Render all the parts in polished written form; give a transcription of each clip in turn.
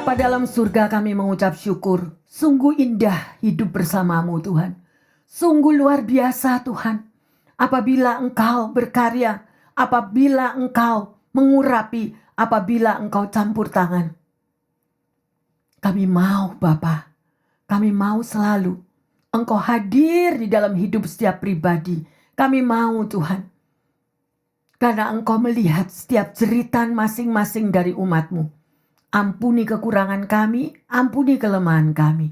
Bapa dalam surga, kami mengucap syukur. Sungguh indah hidup bersamamu Tuhan. Sungguh luar biasa Tuhan. Apabila Engkau berkarya, apabila Engkau mengurapi, apabila Engkau campur tangan. Kami mau Bapa, kami mau selalu Engkau hadir di dalam hidup setiap pribadi. Kami mau Tuhan. Karena Engkau melihat setiap jeritan masing-masing dari umat-Mu. Ampuni kekurangan kami, ampuni kelemahan kami.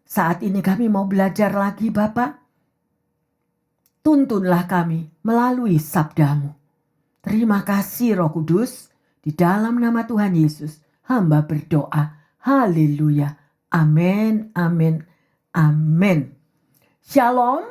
Saat ini kami mau belajar lagi Bapa. Tuntunlah kami melalui sabda-Mu. Terima kasih Roh Kudus. Di dalam nama Tuhan Yesus, hamba berdoa. Haleluya. Amin, amin, amin. Shalom,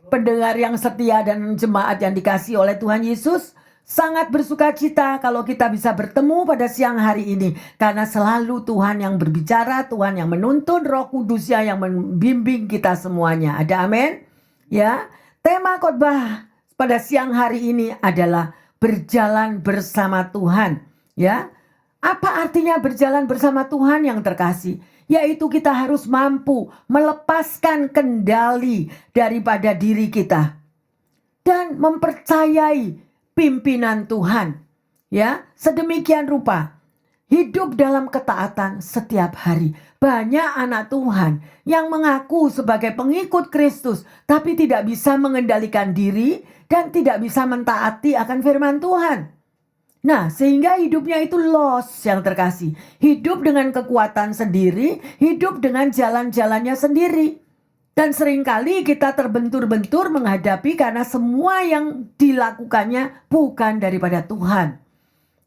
pendengar yang setia dan jemaat yang dikasihi oleh Tuhan Yesus. Sangat bersuka cita kalau kita bisa bertemu pada siang hari ini. Karena selalu Tuhan yang berbicara, Tuhan yang menuntun, Roh Kudusnya yang membimbing kita semuanya. Ada amin? Ya, tema khotbah pada siang hari ini adalah berjalan bersama Tuhan. Ya, apa artinya berjalan bersama Tuhan yang terkasih? Yaitu kita harus mampu melepaskan kendali daripada diri kita. Dan mempercayai pimpinan Tuhan, ya, sedemikian rupa hidup dalam ketaatan setiap hari. Banyak anak Tuhan yang mengaku sebagai pengikut Kristus, tapi tidak bisa mengendalikan diri dan tidak bisa mentaati akan firman Tuhan. Nah, sehingga hidupnya itu lost yang terkasih. Hidup dengan kekuatan sendiri, hidup dengan jalan-jalannya sendiri. Dan seringkali kita terbentur-bentur menghadapi karena semua yang dilakukannya bukan daripada Tuhan.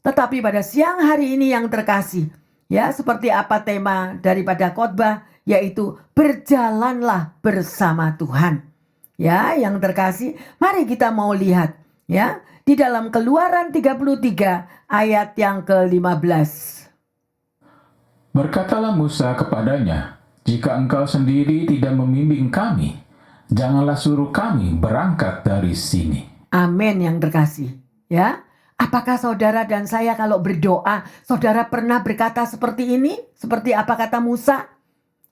Tetapi pada siang hari ini yang terkasih, ya, seperti apa tema daripada khotbah, yaitu berjalanlah bersama Tuhan. Ya, yang terkasih, mari kita mau lihat, ya, di dalam Keluaran 33 ayat yang ke-15. Berkatalah Musa kepadanya, "Jika engkau sendiri tidak membimbing kami, janganlah suruh kami berangkat dari sini." Amin yang terkasih. Ya, apakah saudara dan saya kalau berdoa, saudara pernah berkata seperti ini? Seperti apa kata Musa?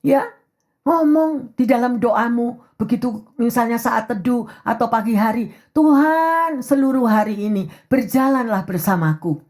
Ya, ngomong di dalam doamu, begitu misalnya saat teduh atau pagi hari, Tuhan seluruh hari ini berjalanlah bersamaku.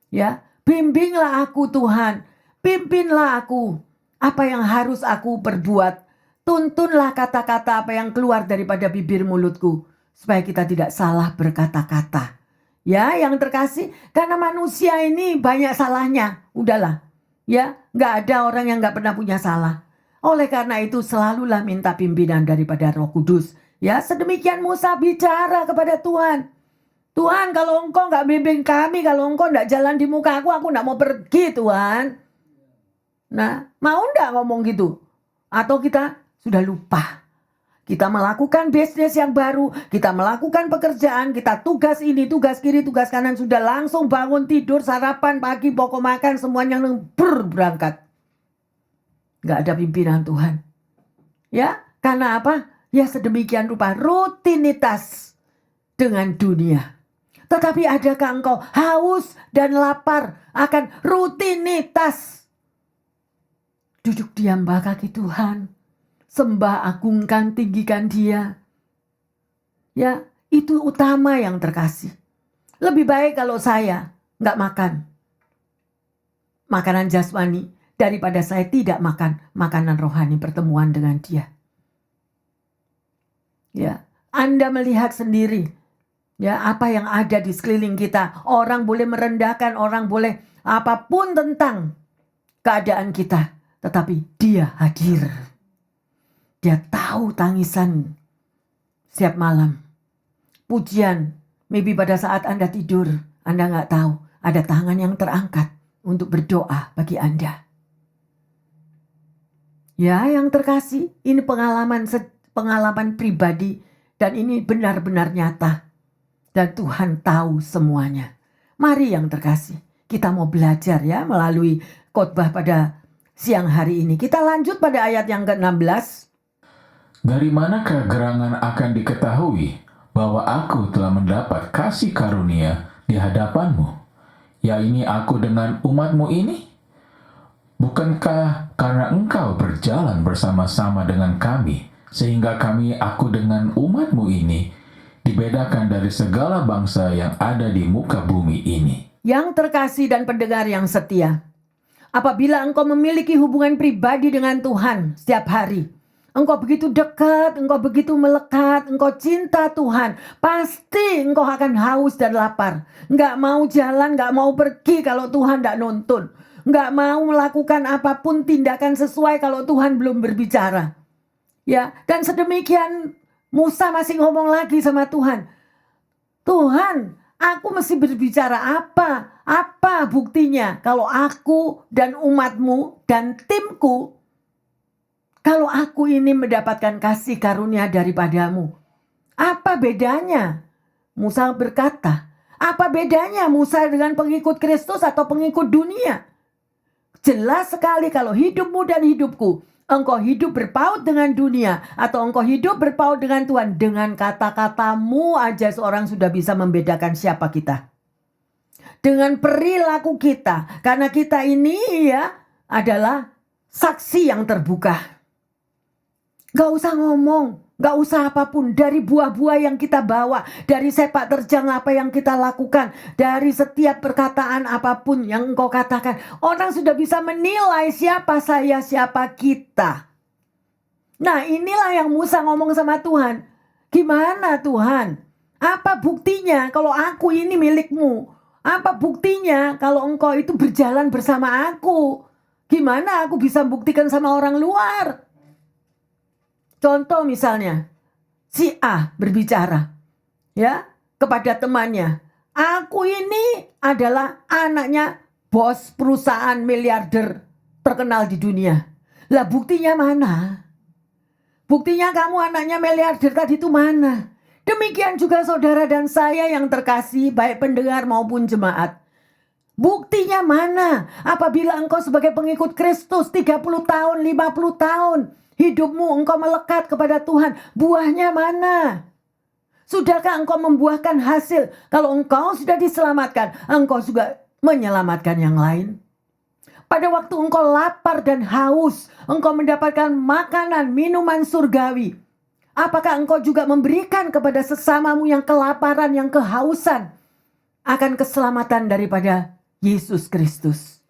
Ya, bimbinglah aku Tuhan, pimpinlah aku. Apa yang harus aku perbuat? Tuntunlah kata-kata apa yang keluar daripada bibir mulutku. Supaya kita tidak salah berkata-kata. Ya, yang terkasih, karena manusia ini banyak salahnya. Udahlah, ya, gak ada orang yang gak pernah punya salah. Oleh karena itu selalulah minta pimpinan daripada Roh Kudus. Ya, sedemikian Musa bicara kepada Tuhan. Tuhan, kalau engkau gak bimbing kami, kalau engkau gak jalan di muka aku gak mau pergi Tuhan. Nah, mau enggak ngomong gitu? Atau kita sudah lupa? Kita melakukan bisnis yang baru, kita melakukan pekerjaan, kita tugas ini, tugas kiri, tugas kanan, sudah langsung bangun tidur, sarapan pagi, pokok makan, semuanya berangkat. Gak ada pimpinan Tuhan. Ya, karena apa? Ya sedemikian rupa rutinitas dengan dunia. Tetapi adakah engkau haus dan lapar akan rutinitas? Duduk diam bawah kaki Tuhan. Sembah, agungkan, tinggikan Dia. Ya, itu utama yang terkasih. Lebih baik kalau saya nggak makan makanan jasmani daripada saya tidak makan makanan rohani, pertemuan dengan Dia. Ya, Anda melihat sendiri, ya, apa yang ada di sekeliling kita. Orang boleh merendahkan, orang boleh apapun tentang keadaan kita. Tetapi Dia hadir. Dia tahu tangisan setiap malam. Pujian, maybe pada saat Anda tidur, Anda nggak tahu. Ada tangan yang terangkat untuk berdoa bagi Anda. Ya, yang terkasih, ini pengalaman pribadi. Dan ini benar-benar nyata. Dan Tuhan tahu semuanya. Mari yang terkasih, kita mau belajar ya melalui khotbah pada siang hari ini. Kita lanjut pada ayat yang ke-16. Dari manakah gerangan akan diketahui bahwa aku telah mendapat kasih karunia di hadapanmu, ya ini aku dengan umatmu ini? Bukankah karena engkau berjalan bersama-sama dengan kami, sehingga aku dengan umatmu ini, dibedakan dari segala bangsa yang ada di muka bumi ini? Yang terkasih dan pendengar yang setia, apabila engkau memiliki hubungan pribadi dengan Tuhan setiap hari, engkau begitu dekat, engkau begitu melekat, engkau cinta Tuhan, pasti engkau akan haus dan lapar. Nggak mau jalan, nggak mau pergi kalau Tuhan nggak nuntun. Nggak mau melakukan apapun tindakan sesuai kalau Tuhan belum berbicara. Ya, dan sedemikian Musa masih ngomong lagi sama Tuhan. Tuhan, aku mesti berbicara apa? Apa buktinya kalau aku dan umatmu dan timku, kalau aku ini mendapatkan kasih karunia daripadamu? Apa bedanya? Musa berkata, apa bedanya Musa dengan pengikut Kristus atau pengikut dunia? Jelas sekali kalau hidupmu dan hidupku, engkau hidup berpaut dengan dunia atau engkau hidup berpaut dengan Tuhan, dengan kata-katamu aja seorang sudah bisa membedakan siapa kita. Dengan perilaku kita, karena kita ini ya adalah saksi yang terbuka. Gak usah ngomong, gak usah apapun, dari buah-buah yang kita bawa, dari sepak terjang apa yang kita lakukan, dari setiap perkataan apapun yang engkau katakan, orang sudah bisa menilai siapa saya, siapa kita. Nah, inilah yang Musa ngomong sama Tuhan. Gimana Tuhan? Apa buktinya kalau aku ini milikmu? Apa buktinya kalau engkau itu berjalan bersama aku? Gimana aku bisa buktikan sama orang luar? Contoh misalnya, si A berbicara ya kepada temannya, aku ini adalah anaknya bos perusahaan miliarder terkenal di dunia. Lah buktinya mana? Buktinya kamu anaknya miliarder tadi itu mana? Demikian juga saudara dan saya yang terkasih, baik pendengar maupun jemaat. Buktinya mana? Apabila engkau sebagai pengikut Kristus 30 tahun, 50 tahun, hidupmu engkau melekat kepada Tuhan, buahnya mana? Sudahkah engkau membuahkan hasil? Kalau engkau sudah diselamatkan, engkau juga menyelamatkan yang lain. Pada waktu engkau lapar dan haus, engkau mendapatkan makanan, minuman surgawi. Apakah engkau juga memberikan kepada sesamamu yang kelaparan, yang kehausan, akan keselamatan daripada Yesus Kristus?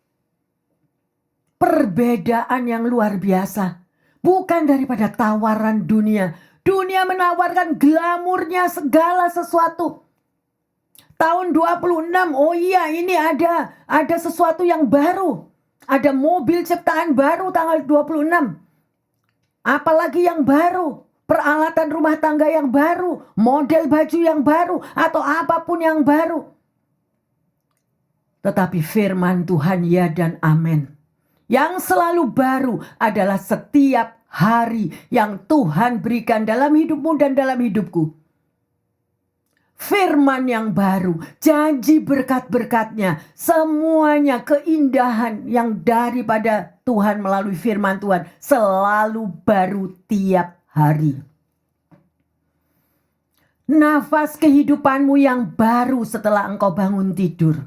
Perbedaan yang luar biasa. Bukan daripada tawaran dunia. Dunia menawarkan glamurnya segala sesuatu. Tahun 26, oh iya ini ada sesuatu yang baru. Ada mobil ciptaan baru tanggal 26. Apalagi yang baru. Peralatan rumah tangga yang baru. Model baju yang baru. Atau apapun yang baru. Tetapi firman Tuhan ya dan amin. Yang selalu baru adalah setiap hari yang Tuhan berikan dalam hidupmu dan dalam hidupku. Firman yang baru, janji berkat-berkatnya, semuanya keindahan yang daripada Tuhan melalui firman Tuhan selalu baru tiap hari. Nafas kehidupanmu yang baru setelah engkau bangun tidur.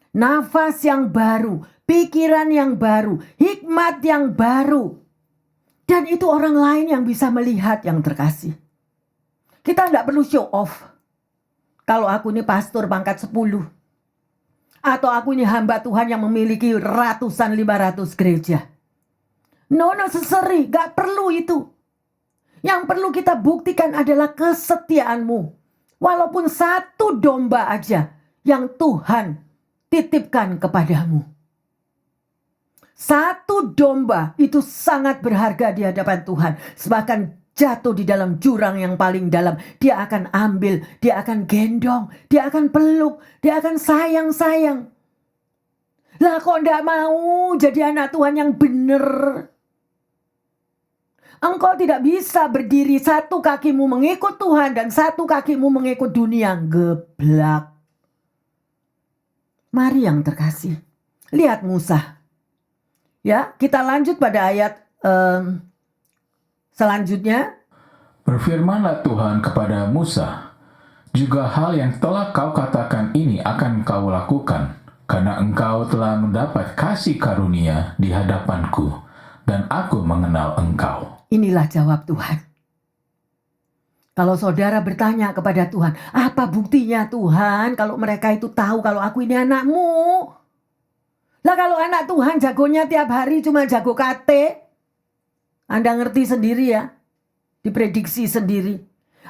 Nafas yang baru, pikiran yang baru, hikmat yang baru. Dan itu orang lain yang bisa melihat yang terkasih. Kita tidak perlu show off. Kalau aku ini pastor pangkat 10. Atau aku ini hamba Tuhan yang memiliki ratusan 500 gereja. No necessary, gak perlu itu. Yang perlu kita buktikan adalah kesetiaanmu. Walaupun satu domba aja yang Tuhan titipkan kepadamu. Satu domba itu sangat berharga di hadapan Tuhan. Bahkan jatuh di dalam jurang yang paling dalam, dia akan ambil, dia akan gendong, dia akan peluk, dia akan sayang-sayang. Lah kok enggak mau jadi anak Tuhan yang benar? Engkau tidak bisa berdiri satu kakimu mengikut Tuhan dan satu kakimu mengikut dunia. Geblak. Mari yang terkasih, lihat Musa. Ya, kita lanjut pada ayat selanjutnya. Berfirmanlah Tuhan kepada Musa, juga hal yang telah kau katakan ini akan kau lakukan. karena engkau telah mendapat kasih karunia di hadapanku, dan aku mengenal engkau. Inilah jawab Tuhan. Kalau saudara bertanya kepada Tuhan, apa buktinya Tuhan kalau mereka itu tahu kalau aku ini anakmu? Lah kalau anak Tuhan jagonya tiap hari cuma jago kate. Anda ngerti sendiri ya, diprediksi sendiri.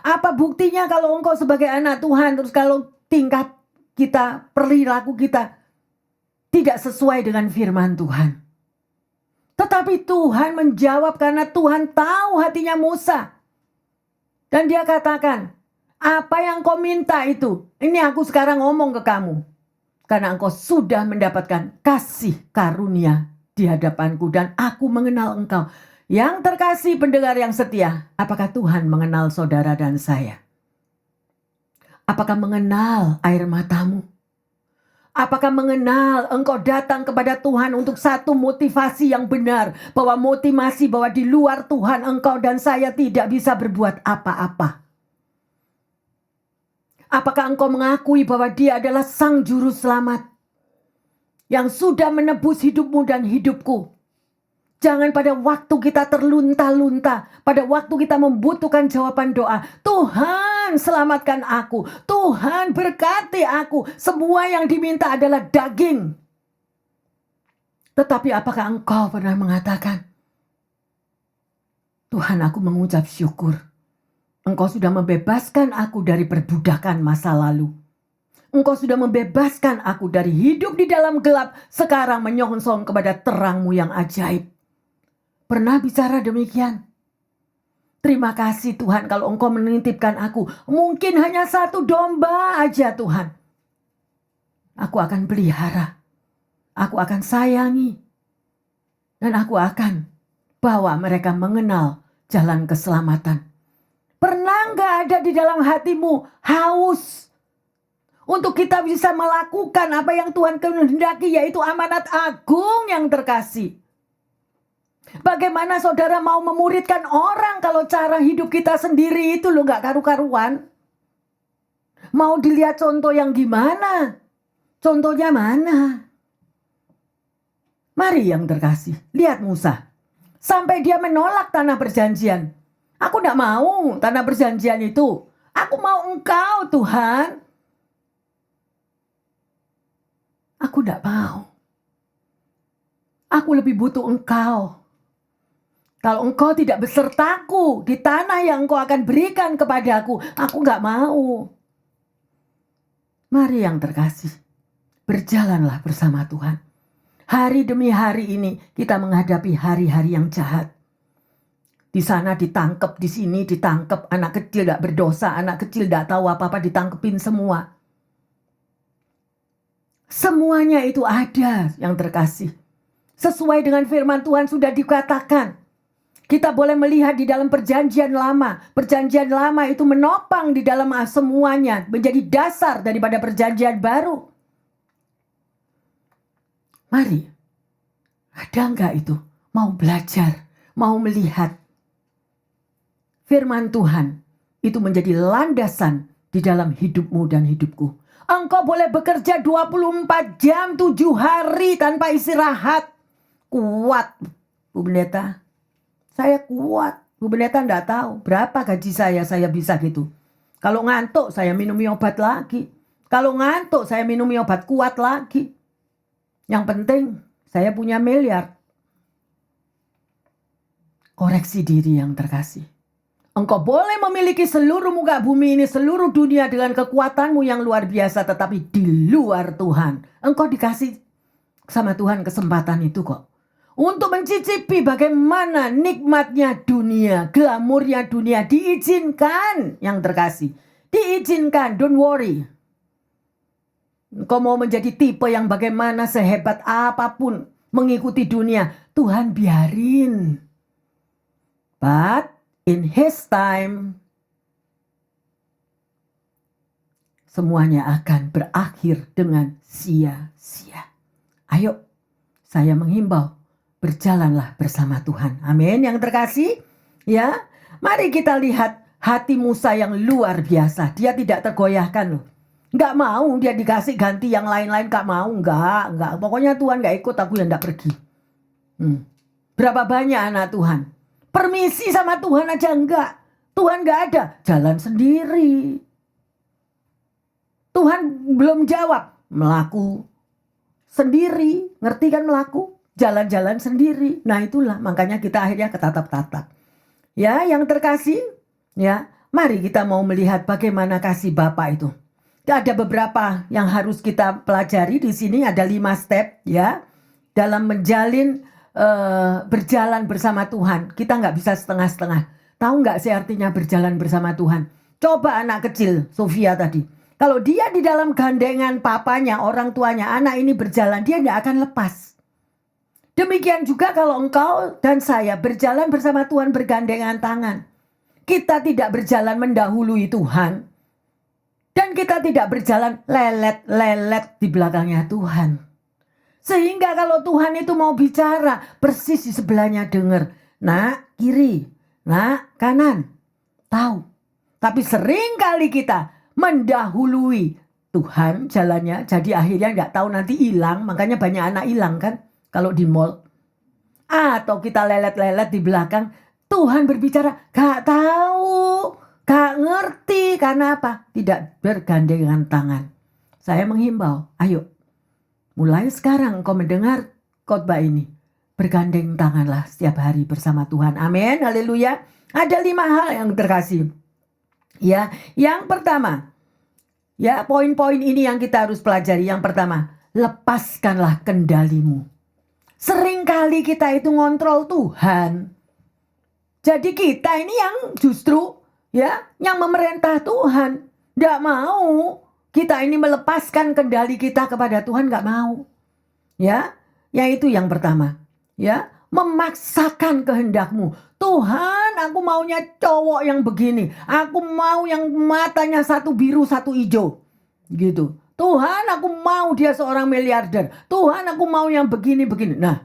Apa buktinya kalau engkau sebagai anak Tuhan, terus kalau tingkah kita, perilaku kita tidak sesuai dengan firman Tuhan. Tetapi Tuhan menjawab karena Tuhan tahu hatinya Musa. Dan dia katakan, apa yang kau minta itu, ini aku sekarang ngomong ke kamu. Karena engkau sudah mendapatkan kasih karunia di hadapanku dan aku mengenal engkau. Yang terkasih pendengar yang setia, apakah Tuhan mengenal saudara dan saya? Apakah mengenal air matamu? Apakah mengenal engkau datang kepada Tuhan untuk satu motivasi yang benar, bahwa motivasi bahwa di luar Tuhan engkau dan saya tidak bisa berbuat apa-apa? Apakah engkau mengakui bahwa Dia adalah Sang Juru Selamat yang sudah menebus hidupmu dan hidupku? Jangan pada waktu kita terlunta-lunta, pada waktu kita membutuhkan jawaban doa, Tuhan selamatkan aku, Tuhan berkati aku. Semua yang diminta adalah daging. Tetapi apakah engkau pernah mengatakan, Tuhan, aku mengucap syukur. Engkau sudah membebaskan aku dari perbudakan masa lalu. Engkau sudah membebaskan aku dari hidup di dalam gelap, sekarang menyongsong kepada terang-Mu yang ajaib. Pernah bicara demikian? Terima kasih Tuhan kalau Engkau menitipkan aku. Mungkin hanya satu domba aja Tuhan. Aku akan pelihara. Aku akan sayangi. Dan aku akan bawa mereka mengenal jalan keselamatan. Pernah nggak ada di dalam hatimu haus untuk kita bisa melakukan apa yang Tuhan kehendaki, yaitu amanat agung yang terkasih? Bagaimana saudara mau memuridkan orang kalau cara hidup kita sendiri itu lo nggak karu-karuan? Mau dilihat contoh yang gimana? Contohnya mana? Mari yang terkasih, lihat Musa. Sampai dia menolak tanah perjanjian. Aku tidak mau tanah perjanjian itu. Aku mau Engkau Tuhan. Aku tidak mau. Aku lebih butuh Engkau. Kalau Engkau tidak besertaku di tanah yang Engkau akan berikan kepadaku, aku tidak mau. Mari yang terkasih, berjalanlah bersama Tuhan. Hari demi hari ini kita menghadapi hari-hari yang jahat. Di sana ditangkap, di sini ditangkap, anak kecil tidak berdosa, anak kecil tidak tahu apa-apa ditangkepin semua. Semuanya itu ada yang terkasih. Sesuai dengan firman Tuhan sudah dikatakan. Kita boleh melihat di dalam perjanjian lama. Perjanjian lama itu menopang di dalam semuanya. Menjadi dasar daripada perjanjian baru. Mari. Ada enggak itu? Mau belajar. Mau melihat. Firman Tuhan itu menjadi landasan di dalam hidupmu dan hidupku. Engkau boleh bekerja 24 jam 7 hari tanpa istirahat. Kuat, Bu Pendeta. Saya kuat. Bu Pendeta enggak tahu berapa gaji saya bisa gitu. Kalau ngantuk saya minum obat lagi. Kalau ngantuk saya minum obat kuat lagi. Yang penting saya punya miliar. Koreksi diri yang terkasih. Engkau boleh memiliki seluruh muka bumi ini, seluruh dunia dengan kekuatanmu yang luar biasa. Tetapi di luar Tuhan. Engkau dikasih sama Tuhan kesempatan itu kok. Untuk mencicipi bagaimana nikmatnya dunia, glamurnya dunia. Diizinkan yang terkasih. Diizinkan, don't worry. Engkau mau menjadi tipe yang bagaimana sehebat apapun mengikuti dunia. Tuhan biarin. But in His time, semuanya akan berakhir dengan sia-sia. Ayo, saya menghimbau, berjalanlah bersama Tuhan. Amin. Yang terkasih, ya, mari kita lihat hati Musa yang luar biasa. Dia tidak tergoyahkan loh. Nggak mau dia dikasih ganti yang lain-lain, nggak mau, nggak. Pokoknya Tuhan nggak ikut, aku yang nggak pergi. Berapa banyak anak Tuhan permisi sama Tuhan aja enggak. Tuhan nggak ada, jalan sendiri. Tuhan belum jawab, melaku sendiri, ngerti kan melaku? Jalan-jalan sendiri. Nah itulah makanya kita akhirnya ketatap-tatap. Ya, yang terkasih, ya, mari kita mau melihat bagaimana kasih Bapa itu. Ada beberapa yang harus kita pelajari di sini, ada 5 step ya dalam menjalin berjalan bersama Tuhan. Kita nggak bisa setengah-setengah. Tahu nggak sih artinya berjalan bersama Tuhan? Coba anak kecil, Sofia tadi. Kalau dia di dalam gandengan papanya, orang tuanya, anak ini berjalan, dia nggak akan lepas. Demikian juga kalau engkau dan saya berjalan bersama Tuhan bergandengan tangan. Kita tidak berjalan mendahului Tuhan. Dan kita tidak berjalan lelet-lelet di belakangnya Tuhan. Sehingga kalau Tuhan itu mau bicara, persis di sebelahnya dengar. Nak, kiri. Nak, kanan. Tahu. Tapi sering kali kita mendahului Tuhan jalannya. Jadi akhirnya nggak tahu, nanti hilang. Makanya banyak anak hilang kan kalau di mall. Atau kita lelet-lelet di belakang. Tuhan berbicara, gak tahu, gak ngerti. Karena apa? Tidak bergandengan tangan. Saya menghimbau, ayo mulai sekarang kau mendengar khotbah ini, bergandeng tanganlah setiap hari bersama Tuhan. Amin, haleluya. Ada 5 hal yang terkasih. Ya, yang pertama, ya poin-poin ini yang kita harus pelajari. Yang pertama, lepaskanlah kendalimu. Seringkali kita itu ngontrol Tuhan. Jadi kita ini yang justru ya yang memerintah Tuhan. Nggak mau kita ini melepaskan kendali kita kepada Tuhan, nggak mau. Ya, yaitu yang pertama. Ya, memaksakan kehendakmu. Tuhan, aku maunya cowok yang begini. Aku mau yang matanya satu biru satu hijau. Gitu. Tuhan, aku mau dia seorang miliarder. Tuhan, aku mau yang begini-begini. Nah,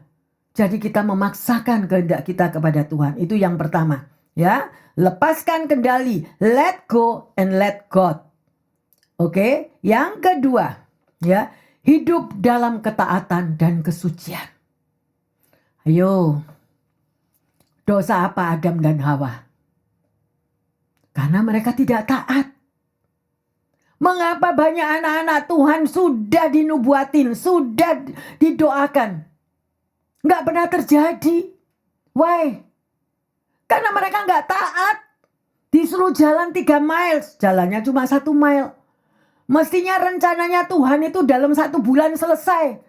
jadi kita memaksakan kehendak kita kepada Tuhan. Itu yang pertama. Ya, lepaskan kendali. Let go and let God. Oke, yang kedua, ya, hidup dalam ketaatan dan kesucian. Ayo, dosa apa Adam dan Hawa? Karena mereka tidak taat. Mengapa banyak anak-anak Tuhan sudah dinubuatin, sudah didoakan, nggak pernah terjadi? Why? Karena mereka nggak taat. Disuruh jalan 3 mile, jalannya cuma 1 mile. Mestinya rencananya Tuhan itu dalam 1 bulan selesai,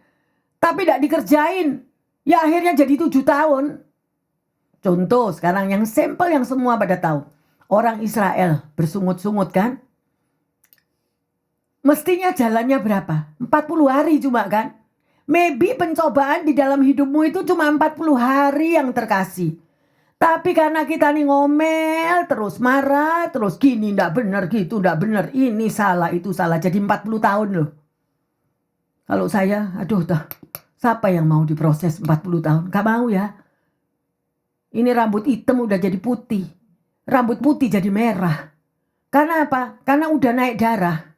tapi tidak dikerjain. Ya akhirnya jadi 7 tahun. Contoh sekarang yang simple yang semua pada tahu. Orang Israel bersungut-sungut kan? Mestinya jalannya berapa? 40 hari cuma kan? Maybe pencobaan di dalam hidupmu itu cuma 40 hari yang terkasih. Tapi karena kita nih ngomel terus, marah terus, gini ndak benar, gitu ndak benar, ini salah, itu salah, jadi 40 tahun loh. Kalau saya, aduh dah, siapa yang mau diproses 40 tahun? Gak mau ya. Ini rambut hitam udah jadi putih, rambut putih jadi merah. Karena apa? Karena udah naik darah.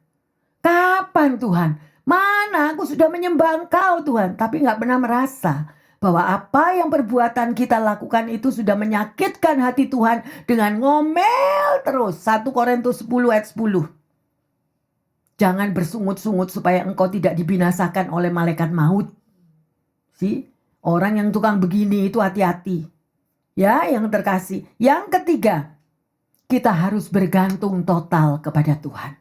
Kapan Tuhan? Mana aku sudah menyembah Engkau Tuhan, tapi gak pernah merasa bahwa apa yang perbuatan kita lakukan itu sudah menyakitkan hati Tuhan dengan ngomel terus. 1 Korintus 10 ayat 10. Jangan bersungut-sungut supaya engkau tidak dibinasakan oleh malaikat maut. Orang yang tukang begini itu hati-hati. Ya, yang terkasih. Yang ketiga, kita harus bergantung total kepada Tuhan.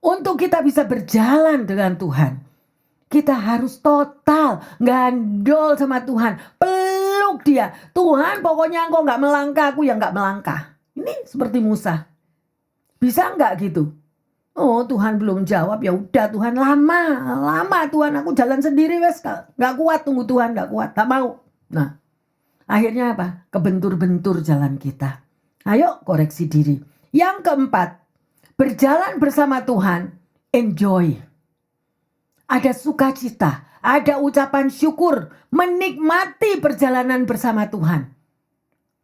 Untuk kita bisa berjalan dengan Tuhan, kita harus total gandol sama Tuhan. Peluk dia. Tuhan, pokoknya engkau gak melangkah, aku yang gak melangkah. Ini seperti Musa. Bisa gak gitu? Oh, Tuhan belum jawab, ya udah Tuhan, lama Tuhan, aku jalan sendiri wes, gak kuat tunggu Tuhan, gak kuat, gak mau. Nah, akhirnya apa? Kebentur-bentur jalan kita. Ayo koreksi diri. Yang keempat, berjalan bersama Tuhan, enjoy. Ada sukacita, ada ucapan syukur, menikmati perjalanan bersama Tuhan.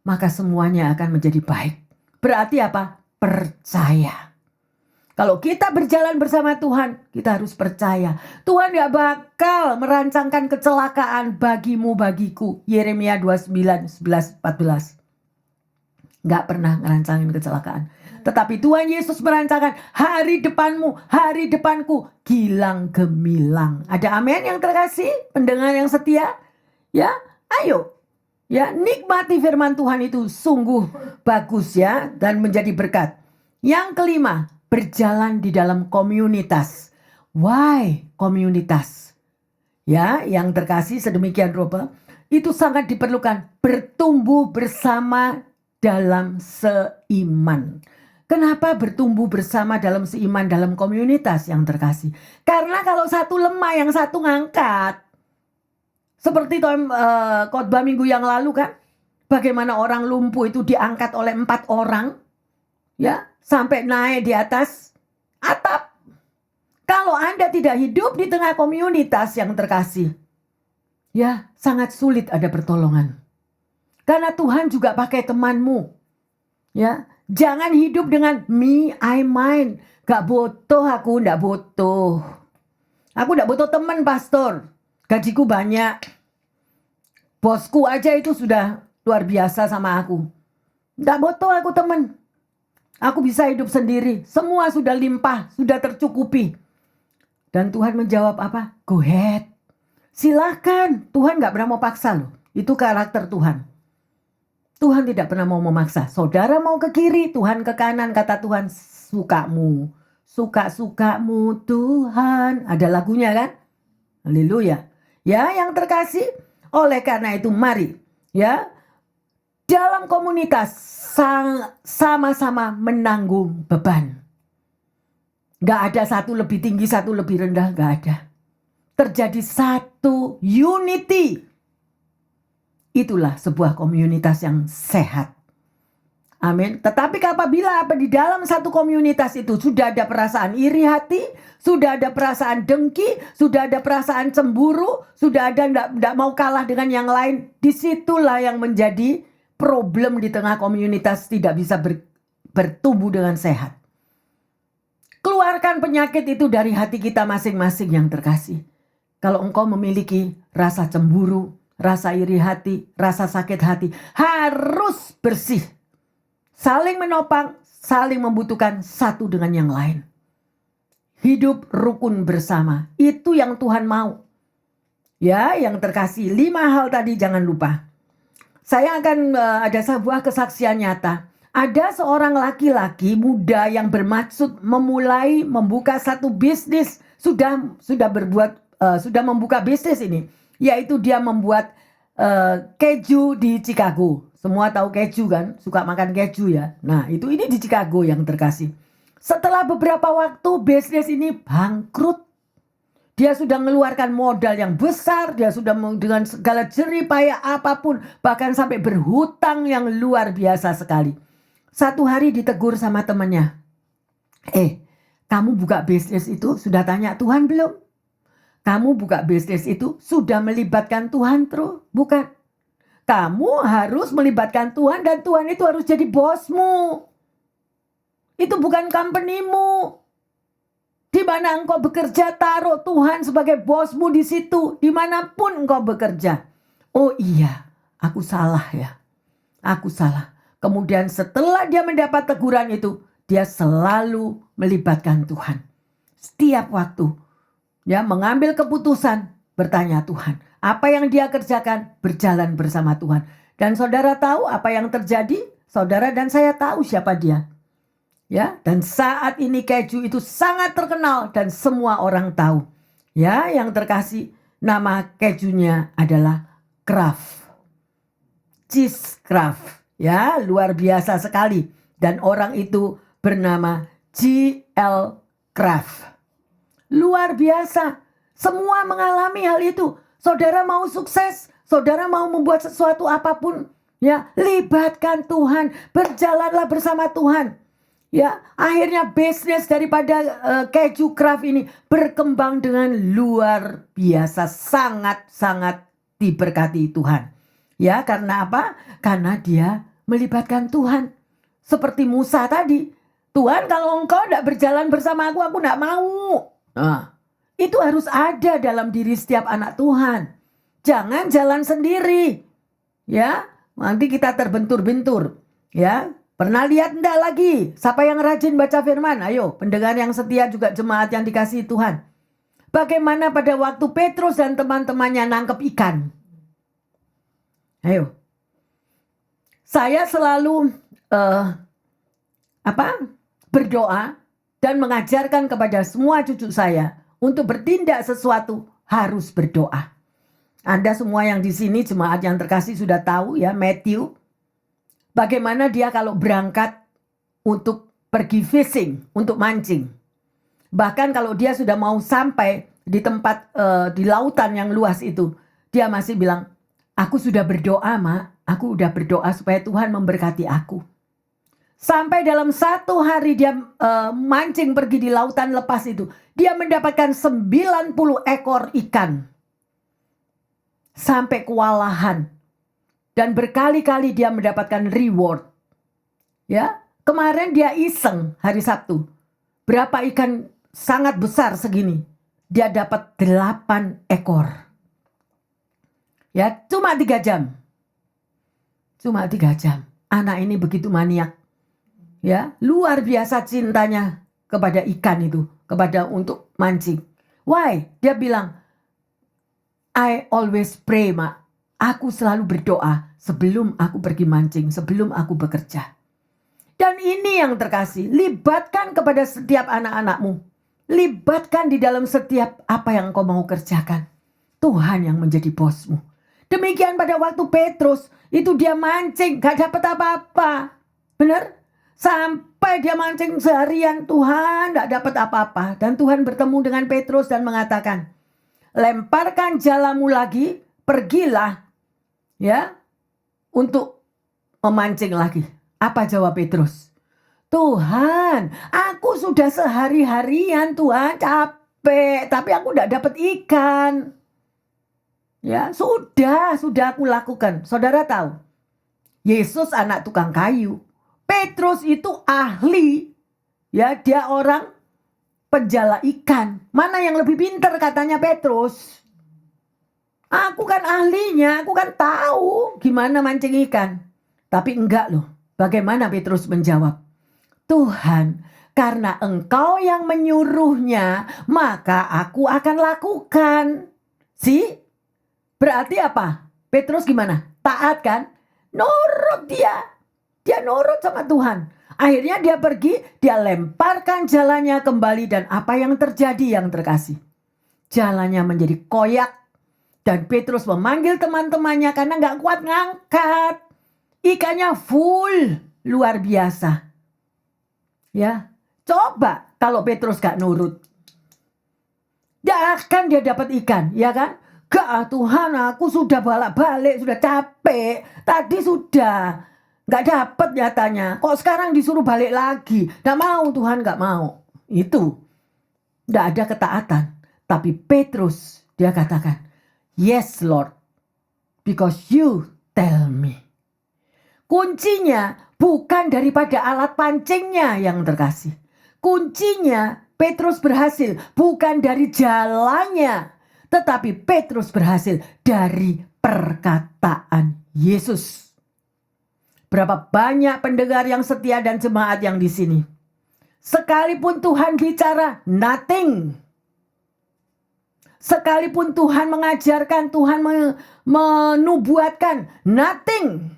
Maka semuanya akan menjadi baik. Berarti apa? Percaya. Kalau kita berjalan bersama Tuhan, kita harus percaya. Tuhan gak bakal merancangkan kecelakaan bagimu, bagiku. Yeremia 29, 11, 14. Gak pernah merancangkan kecelakaan. Tetapi Tuhan Yesus merancangkan hari depanmu, hari depanku, gilang gemilang. Ada amin yang terkasih, pendengar yang setia? Ya, ayo. Ya, nikmati firman Tuhan itu sungguh bagus ya, dan menjadi berkat. Yang kelima, berjalan di dalam komunitas. Why komunitas? Ya, yang terkasih sedemikian rupa, itu sangat diperlukan. Bertumbuh bersama dalam seiman. Kenapa bertumbuh bersama dalam seiman dalam komunitas yang terkasih? Karena kalau satu lemah, yang satu ngangkat. Seperti khotbah minggu yang lalu kan, bagaimana orang lumpuh itu diangkat oleh 4 orang, ya, sampai naik di atas atap. Kalau Anda tidak hidup di tengah komunitas yang terkasih, ya, sangat sulit ada pertolongan. Karena Tuhan juga pakai temanmu, ya. Jangan hidup dengan me, I, mine. Gak butuh aku, gak butuh. Aku gak butuh teman, pastor. Gajiku banyak. Bosku aja itu sudah luar biasa sama aku. Gak butuh aku teman. Aku bisa hidup sendiri. Semua sudah limpah, sudah tercukupi. Dan Tuhan menjawab apa? Go ahead. Silahkan. Tuhan gak pernah mau paksa loh. Itu karakter Tuhan. Tuhan tidak pernah mau memaksa. Saudara mau ke kiri, Tuhan ke kanan. Kata Tuhan, sukamu. Suka-sukamu Tuhan. Ada lagunya kan? Haleluya. Ya, yang terkasih. Oleh karena itu mari. Ya. Dalam komunitas sama-sama menanggung beban. Gak ada satu lebih tinggi, satu lebih rendah. Gak ada. Terjadi satu unity. Itulah sebuah komunitas yang sehat. Amin. Tetapi apabila di dalam satu komunitas itu sudah ada perasaan iri hati, sudah ada perasaan dengki, sudah ada perasaan cemburu, sudah ada tidak mau kalah dengan yang lain, disitulah yang menjadi problem di tengah komunitas tidak bisa bertumbuh dengan sehat. Keluarkan penyakit itu dari hati kita masing-masing yang terkasih. Kalau engkau memiliki rasa cemburu, rasa iri hati, rasa sakit hati, harus bersih. Saling menopang, saling membutuhkan satu dengan yang lain. Hidup rukun bersama, itu yang Tuhan mau. Ya, yang terkasih, 5 hal tadi jangan lupa. Saya akan ada sebuah kesaksian nyata. Ada seorang laki-laki muda yang bermaksud membuka satu bisnis, sudah membuka bisnis ini. Yaitu dia membuat keju di Chicago. Semua tahu keju kan, suka makan keju ya. Nah ini di Chicago yang terkasih. Setelah beberapa waktu bisnis ini bangkrut. Dia sudah mengeluarkan modal yang besar, dia sudah dengan segala jerih payah apapun, bahkan sampai berhutang yang luar biasa sekali. Satu hari ditegur sama temannya. Kamu buka bisnis itu sudah tanya Tuhan belum? Kamu buka bisnis itu sudah melibatkan Tuhan terus? Bukan. Kamu harus melibatkan Tuhan dan Tuhan itu harus jadi bosmu. Itu bukan company-mu. Di mana engkau bekerja, taruh Tuhan sebagai bosmu di situ. Dimanapun engkau bekerja. Oh iya, aku salah ya. Aku salah. Kemudian setelah dia mendapat teguran itu, dia selalu melibatkan Tuhan. Setiap waktu. Ya, mengambil keputusan, bertanya Tuhan. Apa yang dia kerjakan, berjalan bersama Tuhan. Dan saudara tahu apa yang terjadi? Saudara dan saya tahu siapa dia. Ya, dan saat ini keju itu sangat terkenal dan semua orang tahu. Ya, yang terkasih, nama kejunya adalah Kraft. Cheese Kraft. Ya, luar biasa sekali. Dan orang itu bernama G.L. Kraft. Luar biasa. Semua mengalami hal itu. Saudara mau sukses, saudara mau membuat sesuatu apapun, ya, libatkan Tuhan, berjalanlah bersama Tuhan. Ya, akhirnya bisnis daripada keju Kraft ini berkembang dengan luar biasa, sangat-sangat diberkati Tuhan. Ya, karena apa? Karena dia melibatkan Tuhan. Seperti Musa tadi, Tuhan, kalau engkau tidak berjalan bersama aku tidak mau. Nah, itu harus ada dalam diri setiap anak Tuhan. Jangan jalan sendiri. Ya, nanti kita terbentur-bentur. Ya, pernah lihat enggak lagi? Siapa yang rajin baca firman? Ayo, pendengar yang setia juga jemaat yang dikasihi Tuhan. Bagaimana pada waktu Petrus dan teman-temannya nangkep ikan? Ayo. Saya selalu berdoa dan mengajarkan kepada semua cucu saya untuk bertindak sesuatu harus berdoa. Anda semua yang di sini jemaat yang terkasih sudah tahu ya, Matthew, bagaimana dia kalau berangkat untuk pergi fishing, untuk mancing. Bahkan kalau dia sudah mau sampai di tempat di lautan yang luas itu, dia masih bilang, aku sudah berdoa, Mak. Aku udah berdoa supaya Tuhan memberkati aku. Sampai dalam satu hari dia mancing pergi di lautan lepas itu, dia mendapatkan 90 ekor ikan. Sampai kewalahan. Dan berkali-kali dia mendapatkan reward. Ya, kemarin dia iseng hari Sabtu. Berapa ikan sangat besar segini? Dia dapat 8 ekor. Ya, cuma 3 jam. Cuma 3 jam. Anak ini begitu maniak. Ya, luar biasa cintanya kepada ikan itu, kepada untuk mancing. Why? Dia bilang, I always pray, Mak. Aku selalu berdoa sebelum aku pergi mancing, sebelum aku bekerja. Dan ini yang terkasih, libatkan kepada setiap anak-anakmu. Libatkan di dalam setiap apa yang kau mau kerjakan. Tuhan yang menjadi bosmu. Demikian pada waktu Petrus, itu dia mancing, gak dapat apa-apa. Benar? Sampai dia mancing seharian, Tuhan gak dapat apa-apa. Dan Tuhan bertemu dengan Petrus dan mengatakan, lemparkan jalamu lagi, pergilah ya untuk memancing lagi. Apa jawab Petrus? Tuhan, aku sudah sehari-harian Tuhan, capek, tapi aku gak dapat ikan. Ya, sudah aku lakukan. Saudara tahu, Yesus anak tukang kayu. Petrus itu ahli. Ya, dia orang penjala ikan. Mana yang lebih pintar katanya Petrus? Aku kan ahlinya, aku kan tahu gimana mancing ikan. Tapi enggak loh. Bagaimana Petrus menjawab? Tuhan, karena engkau yang menyuruhnya, maka aku akan lakukan. Berarti apa? Petrus gimana? Taat kan? Nurut dia. Dia nurut sama Tuhan. Akhirnya dia pergi, dia lemparkan jalannya kembali. Dan apa yang terjadi yang terkasih? Jalannya menjadi koyak. Dan Petrus memanggil teman-temannya karena gak kuat ngangkat. Ikannya full. Luar biasa. Ya, coba kalau Petrus gak nurut. Gak akan dia dapat ikan, ya kan? Gak, Tuhan, aku sudah balik-balik, sudah capek. Tadi sudah. Gak dapat nyatanya. Kok sekarang disuruh balik lagi? Gak mau Tuhan, gak mau. Itu. Gak ada ketaatan. Tapi Petrus, dia katakan, yes Lord, because you tell me. Kuncinya bukan daripada alat pancingnya yang terkasih. Kuncinya Petrus berhasil bukan dari jalannya. Tetapi Petrus berhasil dari perkataan Yesus. Berapa banyak pendengar yang setia dan jemaat yang di sini. Sekalipun Tuhan bicara, nothing. Sekalipun Tuhan mengajarkan, Tuhan menubuatkan, nothing.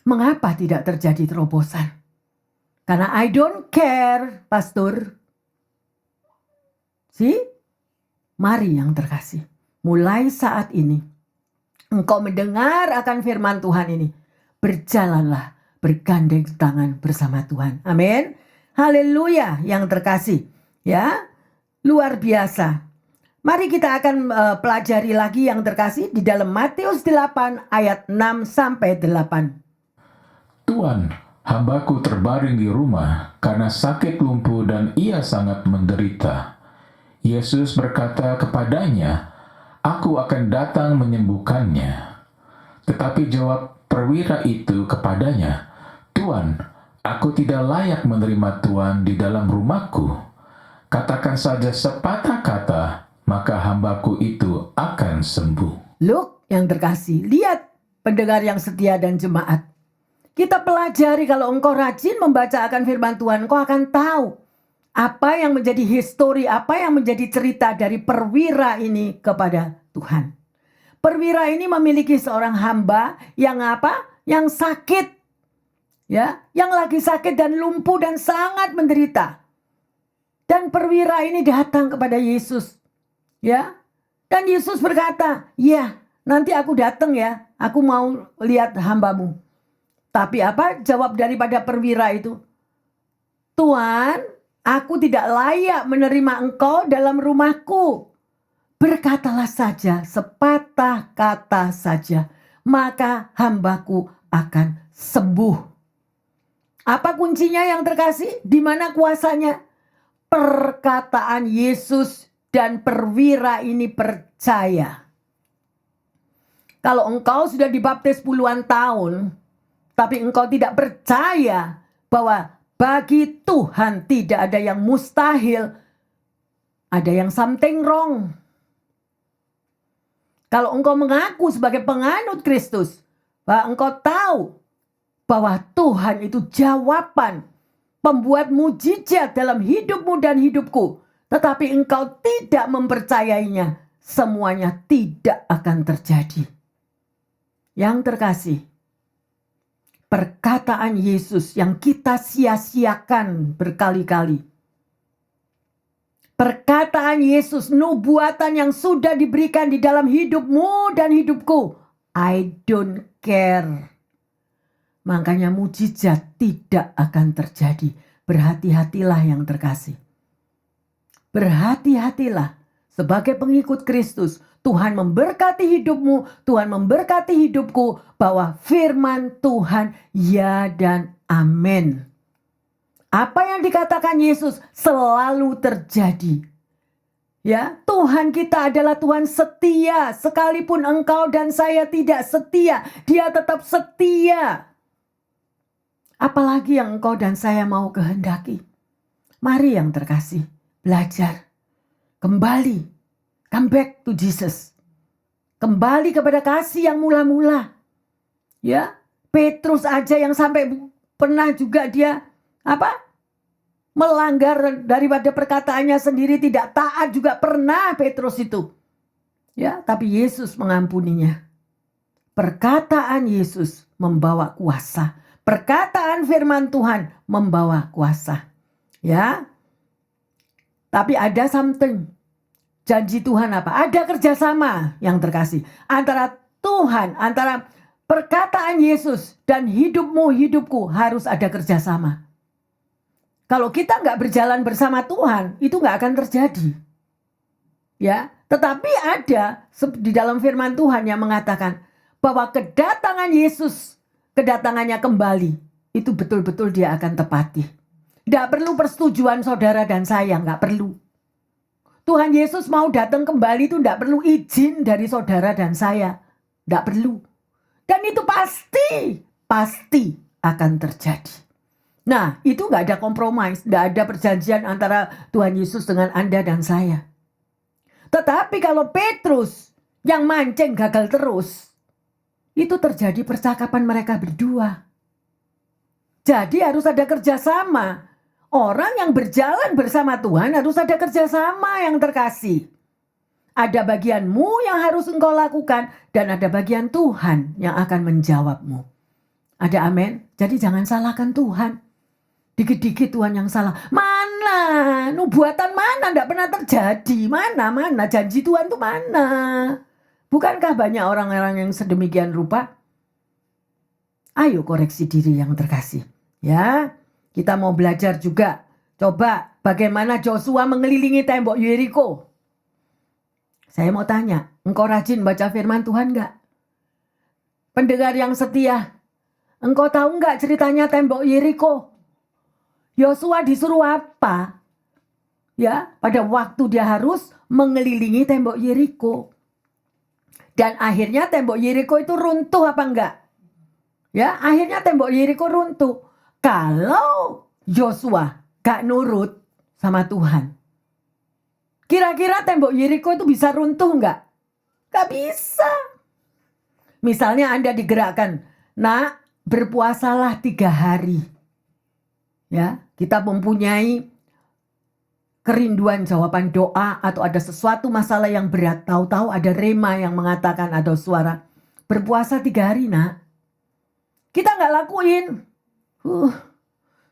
Mengapa tidak terjadi terobosan? Karena I don't care, pastor. Mari yang terkasih. Mulai saat ini, engkau mendengar akan firman Tuhan ini. Berjalanlah bergandeng tangan bersama Tuhan. Amin. Haleluya yang terkasih. Ya, luar biasa. Mari kita akan pelajari lagi yang terkasih di dalam Matius 8 ayat 6 sampai 8. Tuan, hambaku terbaring di rumah karena sakit lumpuh dan ia sangat menderita. Yesus berkata kepadanya, aku akan datang menyembuhkannya. Tetapi jawab perwira itu kepadanya, Tuan, Aku tidak layak menerima Tuhan di dalam rumahku. Katakan saja sepatah kata, maka hambaku itu akan sembuh. Look yang terkasih, lihat pendengar yang setia dan jemaat. Kita pelajari kalau engkau rajin membaca akan firman Tuhan, engkau akan tahu apa yang menjadi histori, apa yang menjadi cerita dari perwira ini kepada Tuhan. Perwira ini memiliki seorang hamba yang apa? Yang sakit. Ya, yang lagi sakit dan lumpuh dan sangat menderita. Dan perwira ini datang kepada Yesus. Ya. Dan Yesus berkata, "Ya, nanti aku datang ya. Aku mau lihat hambamu." Tapi apa jawab daripada perwira itu? "Tuhan, aku tidak layak menerima engkau dalam rumahku. Berkatalah saja sepatah kata saja, maka hambaku akan sembuh." Apa kuncinya yang terkasih? Di mana kuasanya? Perkataan Yesus dan perwira ini percaya. Kalau engkau sudah dibaptis puluhan tahun, tapi engkau tidak percaya bahwa bagi Tuhan tidak ada yang mustahil, ada yang something wrong. Kalau engkau mengaku sebagai penganut Kristus, bahwa engkau tahu bahwa Tuhan itu jawaban, pembuat mujizat dalam hidupmu dan hidupku, tetapi engkau tidak mempercayainya, semuanya tidak akan terjadi. Yang terkasih, perkataan Yesus yang kita sia-siakan berkali-kali. Perkataan Yesus, nubuatan yang sudah diberikan di dalam hidupmu dan hidupku. I don't care. Makanya mujizat tidak akan terjadi. Berhati-hatilah yang terkasih. Berhati-hatilah sebagai pengikut Kristus. Tuhan memberkati hidupmu, Tuhan memberkati hidupku, bahwa firman Tuhan ya dan amin. Apa yang dikatakan Yesus selalu terjadi. Ya, Tuhan kita adalah Tuhan setia, sekalipun engkau dan saya tidak setia, Dia tetap setia. Apalagi yang engkau dan saya mau kehendaki. Mari yang terkasih, belajar, kembali. Come back to Jesus. Kembali kepada kasih yang mula-mula. Ya, Petrus aja yang sampai pernah juga dia melanggar daripada perkataannya sendiri, tidak taat juga pernah Petrus itu. Ya, tapi Yesus mengampuninya. Perkataan Yesus membawa kuasa. Perkataan firman Tuhan membawa kuasa. Ya. Tapi ada something. Janji Tuhan apa? Ada kerjasama yang terkasih antara Tuhan, antara perkataan Yesus dan hidupmu, hidupku harus ada kerjasama. Kalau kita nggak berjalan bersama Tuhan, itu nggak akan terjadi. Ya, tetapi ada di dalam firman Tuhan yang mengatakan bahwa kedatangan Yesus, kedatangannya kembali, itu betul-betul Dia akan tepati. Nggak perlu persetujuan saudara dan saya, nggak perlu. Tuhan Yesus mau datang kembali itu tidak perlu izin dari saudara dan saya. Tidak perlu. Dan itu pasti akan terjadi. Nah, itu nggak ada kompromi, tidak ada perjanjian antara Tuhan Yesus dengan Anda dan saya. Tetapi kalau Petrus yang mancing gagal terus, itu terjadi percakapan mereka berdua. Jadi harus ada kerjasama. Orang yang berjalan bersama Tuhan harus ada kerjasama yang terkasih. Ada bagianmu yang harus engkau lakukan dan ada bagian Tuhan yang akan menjawabmu. Ada amin? Jadi jangan salahkan Tuhan. Dikit-dikit Tuhan yang salah. Mana? Nubuatan mana? Tidak pernah terjadi. Mana? Janji Tuhan itu mana? Bukankah banyak orang-orang yang sedemikian rupa? Ayo koreksi diri yang terkasih. Ya. Kita mau belajar juga. Coba bagaimana Joshua mengelilingi tembok Yeriko. Saya mau tanya, engkau rajin baca firman Tuhan enggak? Pendengar yang setia, engkau tahu enggak ceritanya tembok Yeriko? Yosua disuruh apa? Ya, pada waktu dia harus mengelilingi tembok Yeriko. Dan akhirnya tembok Yeriko itu runtuh apa enggak? Ya, akhirnya tembok Yeriko runtuh. Kalau Joshua gak nurut sama Tuhan, kira-kira tembok Yeriko itu bisa runtuh nggak? Gak bisa. Misalnya Anda digerakkan, nak, berpuasalah 3 hari. Ya, kita mempunyai kerinduan jawaban doa atau ada sesuatu masalah yang berat. Tahu-tahu ada rema yang mengatakan atau suara, berpuasa 3 hari, nak. Kita nggak lakuin.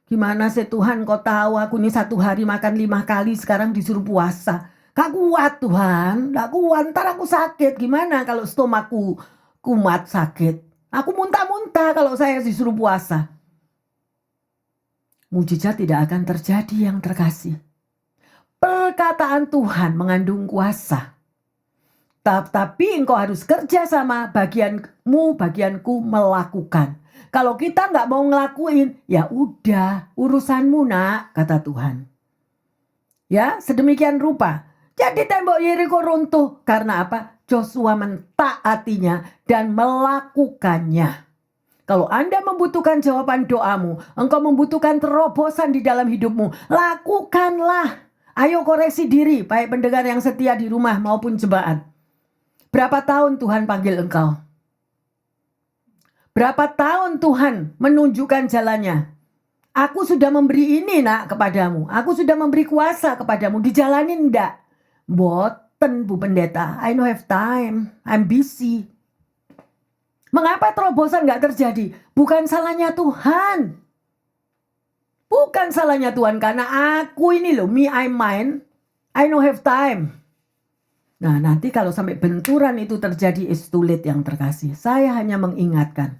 Gimana sih Tuhan, kau tahu aku ini 1 hari makan 5 kali, sekarang disuruh puasa. Gak kuat Tuhan, gak kuat, ntar aku sakit. Gimana kalau stomaku kumat sakit? Aku muntah-muntah kalau saya disuruh puasa. Mujizat tidak akan terjadi yang terkasih. Perkataan Tuhan mengandung kuasa. Tapi engkau harus kerja sama, bagianku melakukan. Kalau kita nggak mau ngelakuin, ya udah urusanmu, nak, kata Tuhan. Ya, sedemikian rupa. Jadi tembok Yeriko runtuh karena apa? Joshua mentaatinya dan melakukannya. Kalau Anda membutuhkan jawaban doamu, engkau membutuhkan terobosan di dalam hidupmu, lakukanlah. Ayo koreksi diri, baik pendengar yang setia di rumah maupun jemaat. Berapa tahun Tuhan panggil engkau? Berapa tahun Tuhan menunjukkan jalannya? Aku sudah memberi ini, nak, kepadamu. Aku sudah memberi kuasa kepadamu. Dijalanin enggak? Boten, Bu Pendeta. I don't have time. I'm busy. Mengapa terobosan enggak terjadi? Bukan salahnya Tuhan. Bukan salahnya Tuhan. Karena aku ini loh, me, I'm mine. I don't have time. Nah, nanti kalau sampai benturan itu terjadi, it's too late yang terkasih. Saya hanya mengingatkan.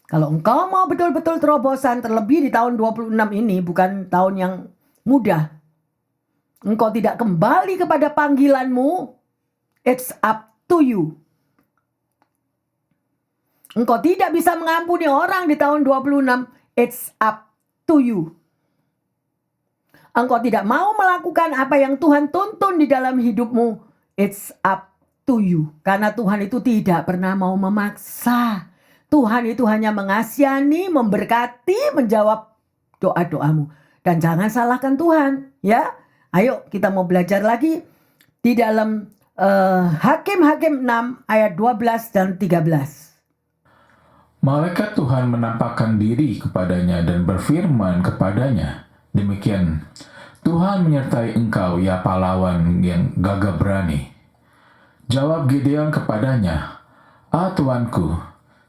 Kalau engkau mau betul-betul terobosan, terlebih di tahun 26 ini, bukan tahun yang mudah. Engkau tidak kembali kepada panggilanmu, it's up to you. Engkau tidak bisa mengampuni orang di tahun 26, it's up to you. Engkau tidak mau melakukan apa yang Tuhan tuntun di dalam hidupmu, it's up to you. Karena Tuhan itu tidak pernah mau memaksa. Tuhan itu hanya mengasihani, memberkati, menjawab doa-doamu. Dan jangan salahkan Tuhan, ya. Ayo kita mau belajar lagi di dalam Hakim-Hakim 6 ayat 12 dan 13. Malaikat Tuhan menampakkan diri kepadanya dan berfirman kepadanya, demikian, Tuhan menyertai engkau, ya pahlawan yang gagah berani. Jawab Gideon kepadanya, Tuanku,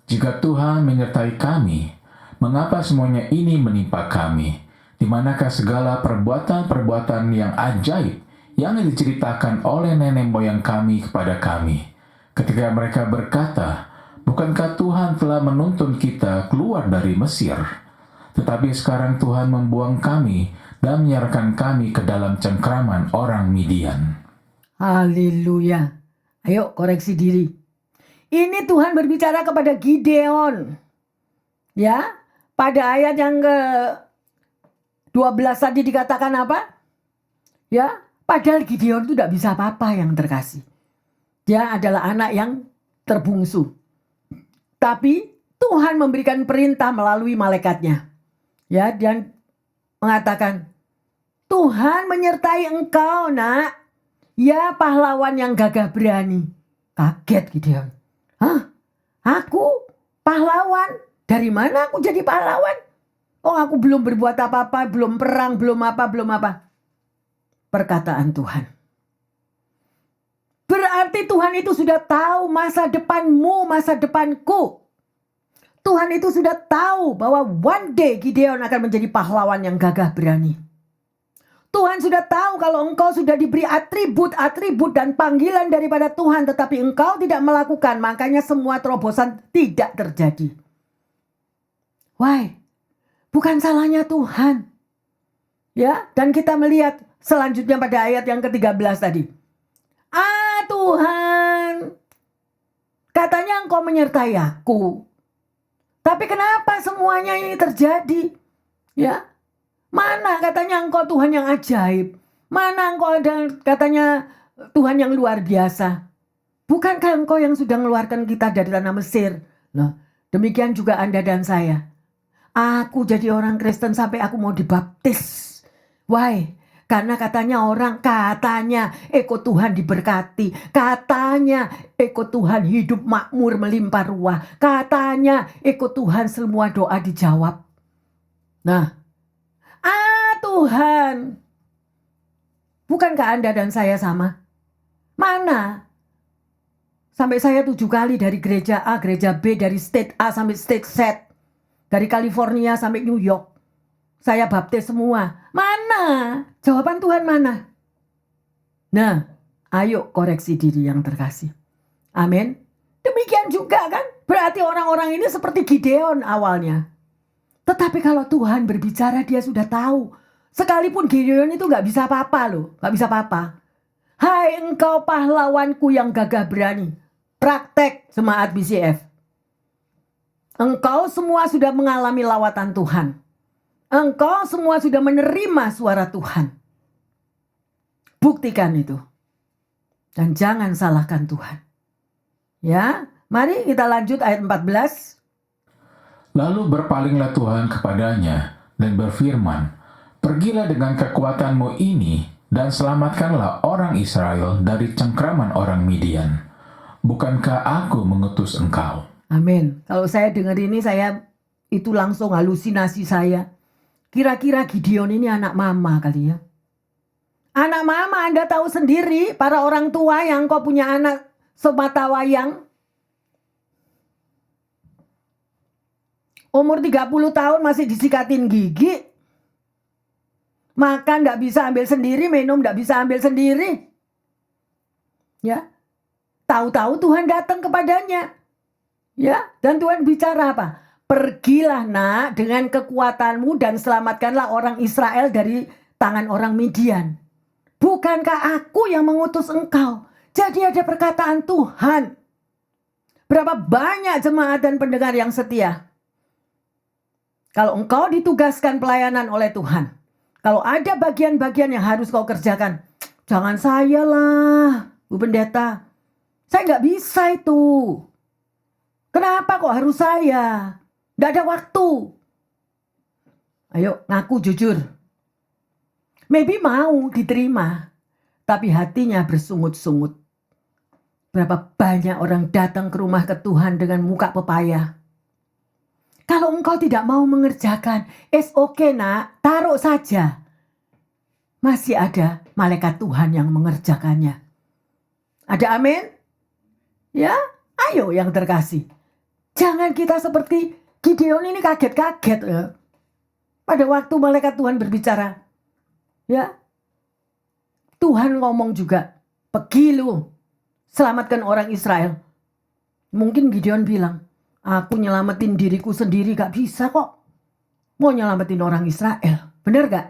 jika Tuhan menyertai kami, mengapa semuanya ini menimpa kami? Di manakah segala perbuatan-perbuatan yang ajaib yang diceritakan oleh nenek moyang kami kepada kami? Ketika mereka berkata, bukankah Tuhan telah menuntun kita keluar dari Mesir? Tetapi sekarang Tuhan membuang kami dan menyerahkan kami ke dalam cengkraman orang Midian. Haleluya. Ayo koreksi diri. Ini Tuhan berbicara kepada Gideon. Ya, pada ayat yang ke-12 tadi dikatakan apa? Ya, padahal Gideon itu tidak bisa apa-apa yang terkasih. Dia adalah anak yang terbungsu. Tapi Tuhan memberikan perintah melalui malaikatnya. Ya, dan mengatakan, Tuhan menyertai engkau, nak. Ya, pahlawan yang gagah berani. Kaget Gideon. Hah? Aku pahlawan? Dari mana aku jadi pahlawan? Oh, aku belum berbuat apa-apa, belum perang, belum apa. Perkataan Tuhan. Berarti Tuhan itu sudah tahu masa depanmu, masa depanku. Tuhan itu sudah tahu bahwa one day Gideon akan menjadi pahlawan yang gagah berani. Tuhan sudah tahu kalau engkau sudah diberi atribut dan panggilan daripada Tuhan, tetapi engkau tidak melakukan, makanya semua terobosan tidak terjadi. Why? Bukan salahnya Tuhan. Ya, dan kita melihat selanjutnya pada ayat yang ke-13 tadi. Tuhan, katanya engkau menyertai aku. Tapi kenapa semuanya ini terjadi? Ya, mana katanya engkau Tuhan yang ajaib? Mana engkau ada katanya Tuhan yang luar biasa? Bukankah engkau yang sudah mengeluarkan kita dari tanah Mesir? Nah, demikian juga Anda dan saya. Aku jadi orang Kristen sampai aku mau dibaptis. Why? Karena katanya Eko Tuhan diberkati. Katanya Eko Tuhan hidup makmur melimpah ruah. Katanya Eko Tuhan semua doa dijawab. Nah, Tuhan, bukankah Anda dan saya sama? Mana? Sampai saya 7 kali dari gereja A, gereja B, dari state A sampai state Z. Dari California sampai New York. Saya baptis semua. Mana? Jawaban Tuhan mana? Nah, ayo koreksi diri yang terkasih. Amin. Demikian juga kan? Berarti orang-orang ini seperti Gideon awalnya. Tetapi kalau Tuhan berbicara dia sudah tahu. Sekalipun Gideon itu gak bisa apa-apa loh. Gak bisa apa-apa. Hai engkau pahlawanku yang gagah berani. Praktek jemaat BCF. Engkau semua sudah mengalami lawatan Tuhan. Engkau semua sudah menerima suara Tuhan. Buktikan itu. Dan jangan salahkan Tuhan. Ya, mari kita lanjut ayat 14. Lalu berpalinglah Tuhan kepadanya dan berfirman, pergilah dengan kekuatanmu ini dan selamatkanlah orang Israel dari cengkraman orang Midian. Bukankah aku mengutus engkau? Amin. Kalau saya dengar ini itu langsung halusinasi saya. Kira-kira Gideon ini anak mama kali ya. Anak mama, Anda tahu sendiri para orang tua yang kau punya anak semata wayang. Umur 30 tahun masih disikatin gigi. Makan gak bisa ambil sendiri, minum gak bisa ambil sendiri. Ya. Tahu-tahu Tuhan datang kepadanya. Ya, dan Tuhan bicara apa? Pergilah nak dengan kekuatanmu dan selamatkanlah orang Israel dari tangan orang Midian. Bukankah aku yang mengutus engkau? Jadi ada perkataan Tuhan. Berapa banyak jemaat dan pendengar yang setia? Kalau engkau ditugaskan pelayanan oleh Tuhan. Kalau ada bagian-bagian yang harus kau kerjakan. Jangan saya lah, Bu Pendeta. Saya nggak bisa itu. Kenapa kok harus saya? Nggak ada waktu. Ayo ngaku jujur. Maybe mau diterima. Tapi hatinya bersungut-sungut. Berapa banyak orang datang ke rumah ke Tuhan dengan muka pepaya. Kalau engkau tidak mau mengerjakan, it's okay nak, taruh saja. Masih ada malaikat Tuhan yang mengerjakannya. Ada amin? Ya, ayo yang terkasih. Jangan kita seperti Gideon ini kaget-kaget ya. Pada waktu malaikat Tuhan berbicara. Ya. Tuhan ngomong juga, pergi lu, selamatkan orang Israel. Mungkin Gideon bilang, aku nyelamatin diriku sendiri gak bisa kok. Mau nyelamatin orang Israel. Benar gak?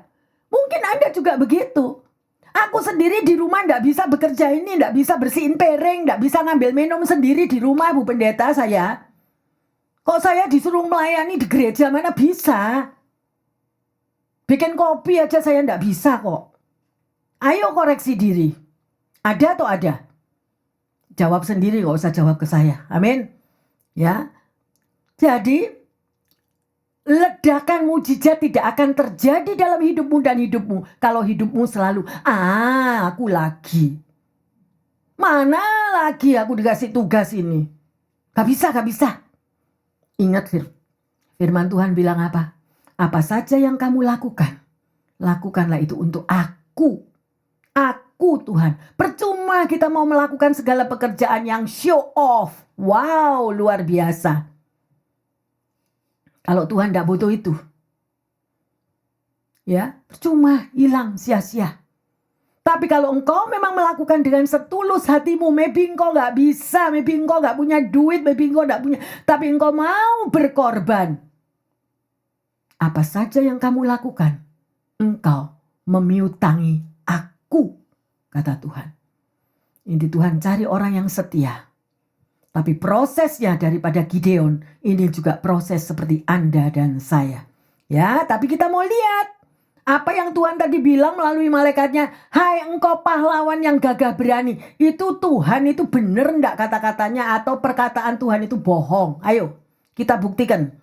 Mungkin Anda juga begitu. Aku sendiri di rumah gak bisa bekerja ini, gak bisa bersihin piring, gak bisa ngambil minum sendiri di rumah Bu Pendeta saya. Kok saya disuruh melayani di gereja mana bisa? Bikin kopi aja saya gak bisa kok. Ayo koreksi diri. Ada atau ada? Jawab sendiri, gak usah jawab ke saya. Amin. Ya. Jadi ledakan mujizat tidak akan terjadi dalam hidupmu dan hidupmu kalau hidupmu selalu aku lagi. Mana lagi aku dikasih tugas ini? Gak bisa, gak bisa. Ingat firman Tuhan bilang apa? Apa saja yang kamu lakukan, lakukanlah itu untuk aku. Aku Tuhan. Percuma kita mau melakukan segala pekerjaan yang show off. Wow, luar biasa. Kalau Tuhan tidak butuh itu. Ya, percuma, hilang, sia-sia. Tapi kalau engkau memang melakukan dengan setulus hatimu, maybe engkau gak bisa, maybe engkau gak punya duit, maybe engkau gak punya, tapi engkau mau berkorban. Apa saja yang kamu lakukan, engkau memiutangi aku, kata Tuhan. Ini Tuhan cari orang yang setia. Tapi prosesnya daripada Gideon, ini juga proses seperti Anda dan saya. Ya, tapi kita mau lihat. Apa yang Tuhan tadi bilang melalui malaikatnya, hai engkau pahlawan yang gagah berani. Itu Tuhan itu benar enggak kata-katanya atau perkataan Tuhan itu bohong? Ayo kita buktikan.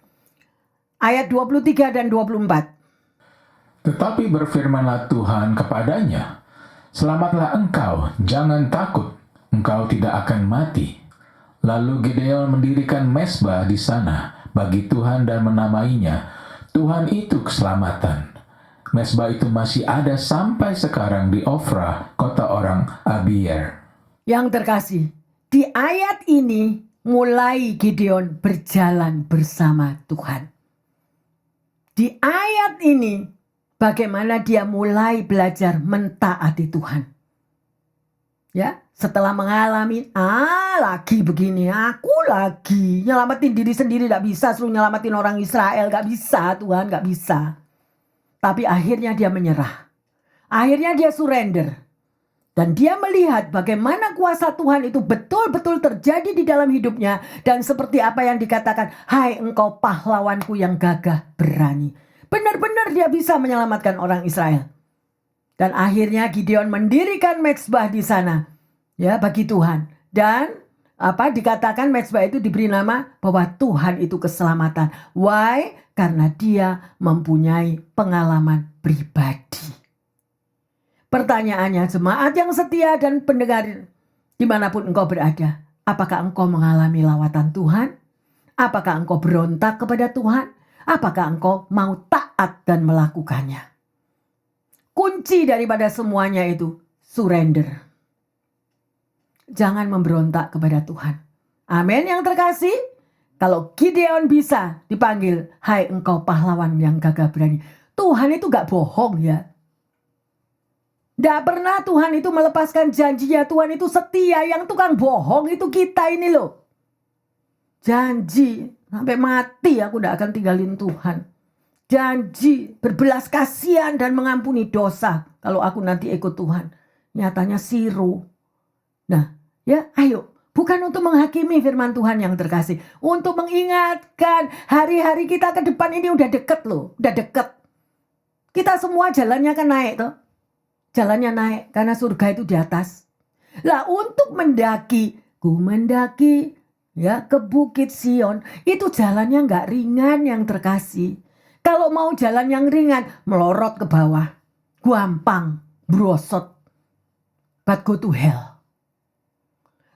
ayat 23 dan 24. Tetapi berfirmanlah Tuhan kepadanya, "Selamatlah engkau, jangan takut, engkau tidak akan mati." Lalu Gideon mendirikan mezbah di sana bagi Tuhan dan menamainya, "Tuhan itu keselamatan." Mezbah itu masih ada sampai sekarang di Ofra, kota orang Abier. Yang terkasih, di ayat ini mulai Gideon berjalan bersama Tuhan. Di ayat ini bagaimana dia mulai belajar mentaati Tuhan. Ya, setelah mengalami, lagi begini, aku lagi nyelamatin diri sendiri gak bisa, suruh nyelamatin orang Israel gak bisa, Tuhan gak bisa. Tapi akhirnya dia menyerah. Akhirnya dia surrender. Dan dia melihat bagaimana kuasa Tuhan itu betul-betul terjadi di dalam hidupnya. Dan seperti apa yang dikatakan, "Hai engkau pahlawanku yang gagah berani." Benar-benar dia bisa menyelamatkan orang Israel. Dan akhirnya Gideon mendirikan mezbah di sana, ya, bagi Tuhan. Dan dikatakan mezbah itu diberi nama bahwa Tuhan itu keselamatan. Why? Karena dia mempunyai pengalaman pribadi. Pertanyaannya, jemaat yang setia dan pendengar dimanapun engkau berada, apakah engkau mengalami lawatan Tuhan? Apakah engkau berontak kepada Tuhan? Apakah engkau mau taat dan melakukannya? Kunci daripada semuanya itu surrender. Jangan memberontak kepada Tuhan. Amin yang terkasih. Kalau Gideon bisa dipanggil, "Hai engkau pahlawan yang gagah berani." Tuhan itu gak bohong ya. Tidak pernah Tuhan itu melepaskan janjinya. Tuhan itu setia. Yang tukang bohong itu kita ini loh. Janji sampai mati aku tidak akan tinggalin Tuhan. Janji berbelas kasihan dan mengampuni dosa kalau aku nanti ikut Tuhan. Nyatanya zero. Nah ya, ayo. Bukan untuk menghakimi firman Tuhan yang terkasih. Untuk mengingatkan hari-hari kita ke depan ini udah deket loh. Udah deket. Kita semua jalannya kan naik tuh. Jalannya naik karena surga itu di atas. Lah untuk mendaki, ku mendaki ya ke Bukit Sion, itu jalannya nggak ringan yang terkasih. Kalau mau jalan yang ringan, melorot ke bawah, gampang, brosot, but go to hell.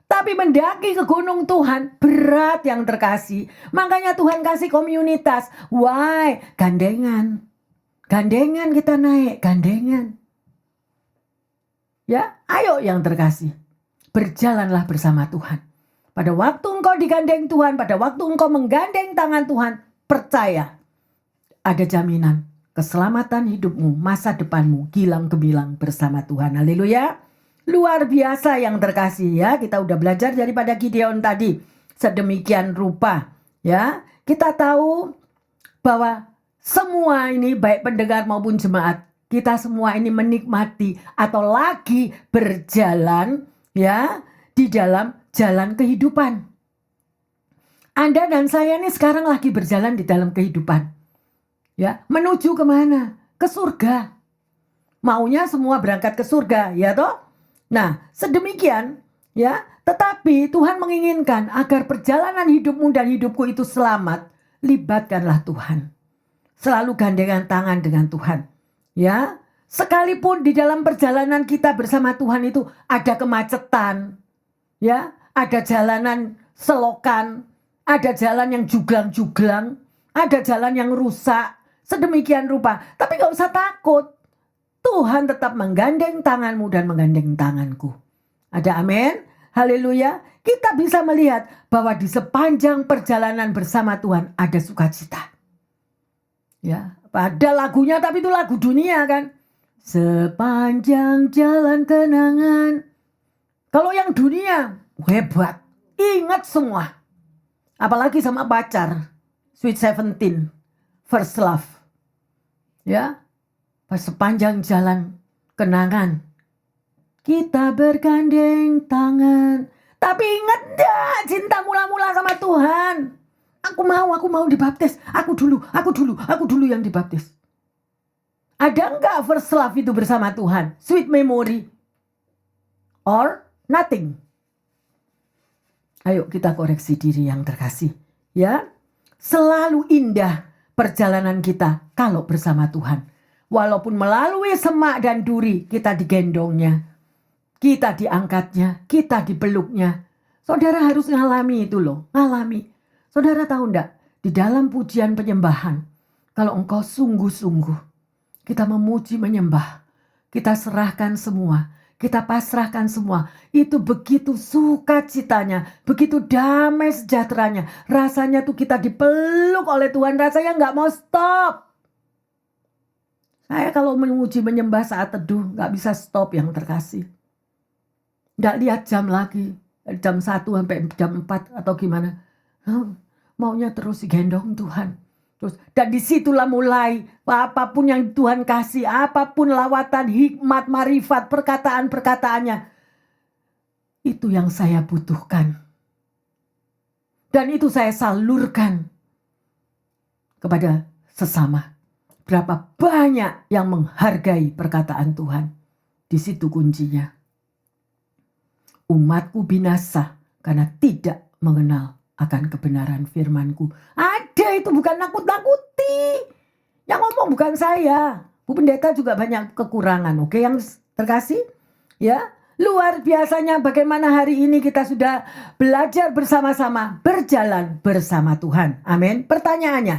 Tapi mendaki ke gunung Tuhan berat yang terkasih. Makanya Tuhan kasih komunitas. Why? Gandengan. Gandengan kita naik, gandengan. Ya, ayo yang terkasih. Berjalanlah bersama Tuhan. Pada waktu engkau digandeng Tuhan, pada waktu engkau menggandeng tangan Tuhan, percaya ada jaminan keselamatan hidupmu, masa depanmu gilang gemilang bersama Tuhan. Haleluya. Luar biasa yang terkasih ya. Kita udah belajar daripada Gideon tadi. Sedemikian rupa ya. Kita tahu bahwa semua ini baik pendengar maupun jemaat, kita semua ini menikmati atau lagi berjalan ya di dalam jalan kehidupan. Anda dan saya ini sekarang lagi berjalan di dalam kehidupan. Ya, menuju kemana? Ke surga. Maunya semua berangkat ke surga, ya toh? Nah, sedemikian ya, tetapi Tuhan menginginkan agar perjalanan hidupmu dan hidupku itu selamat. Libatkanlah Tuhan. Selalu gandengan tangan dengan Tuhan. Ya, sekalipun di dalam perjalanan kita bersama Tuhan itu ada kemacetan, ya, ada jalanan selokan, ada jalan yang juglang-juglang, ada jalan yang rusak, sedemikian rupa. Tapi gak usah takut, Tuhan tetap menggandeng tanganmu dan menggandeng tanganku. Ada amin? Haleluya. Kita bisa melihat bahwa di sepanjang perjalanan bersama Tuhan ada sukacita. Ya, ada lagunya tapi itu lagu dunia kan. Sepanjang jalan kenangan. Kalau yang dunia hebat, ingat semua. Apalagi sama pacar, Sweet 17, First Love. Ya, sepanjang jalan kenangan kita bergandeng tangan. Tapi ingat dah, cinta mula-mula sama Tuhan. Aku mau dibaptis. Aku dulu yang dibaptis. Ada enggak first love itu bersama Tuhan? Sweet memory or nothing? Ayo kita koreksi diri yang terkasih. Ya, selalu indah perjalanan kita kalau bersama Tuhan. Walaupun melalui semak dan duri, kita digendongnya, kita diangkatnya, kita dipeluknya. Saudara harus ngalami itu loh, ngalami. Saudara tahu enggak, di dalam pujian penyembahan, kalau engkau sungguh-sungguh, kita memuji menyembah, kita serahkan semua, kita pasrahkan semua. Itu begitu sukacitanya, begitu damai sejahteranya. Rasanya tuh kita dipeluk oleh Tuhan, rasanya nggak mau stop. Saya kalau memuji menyembah saat teduh nggak bisa stop yang terkasih. Nggak lihat jam lagi, jam 1 sampai jam 4 atau gimana. Maunya terus digendong Tuhan. Terus, dan disitulah mulai apapun yang Tuhan kasih, apapun lawatan, hikmat, marifat, perkataan-perkataannya, itu yang saya butuhkan. Dan itu saya salurkan kepada sesama. Berapa banyak yang menghargai perkataan Tuhan. Di situ kuncinya. Umatku binasa karena tidak mengenal akan kebenaran firman-Ku. Ada itu, bukan nakut-nakuti. Yang ngomong bukan saya. Bu Pendeta juga banyak kekurangan. Oke, yang terkasih? Ya, luar biasanya bagaimana hari ini kita sudah belajar bersama-sama, berjalan bersama Tuhan. Amin. Pertanyaannya,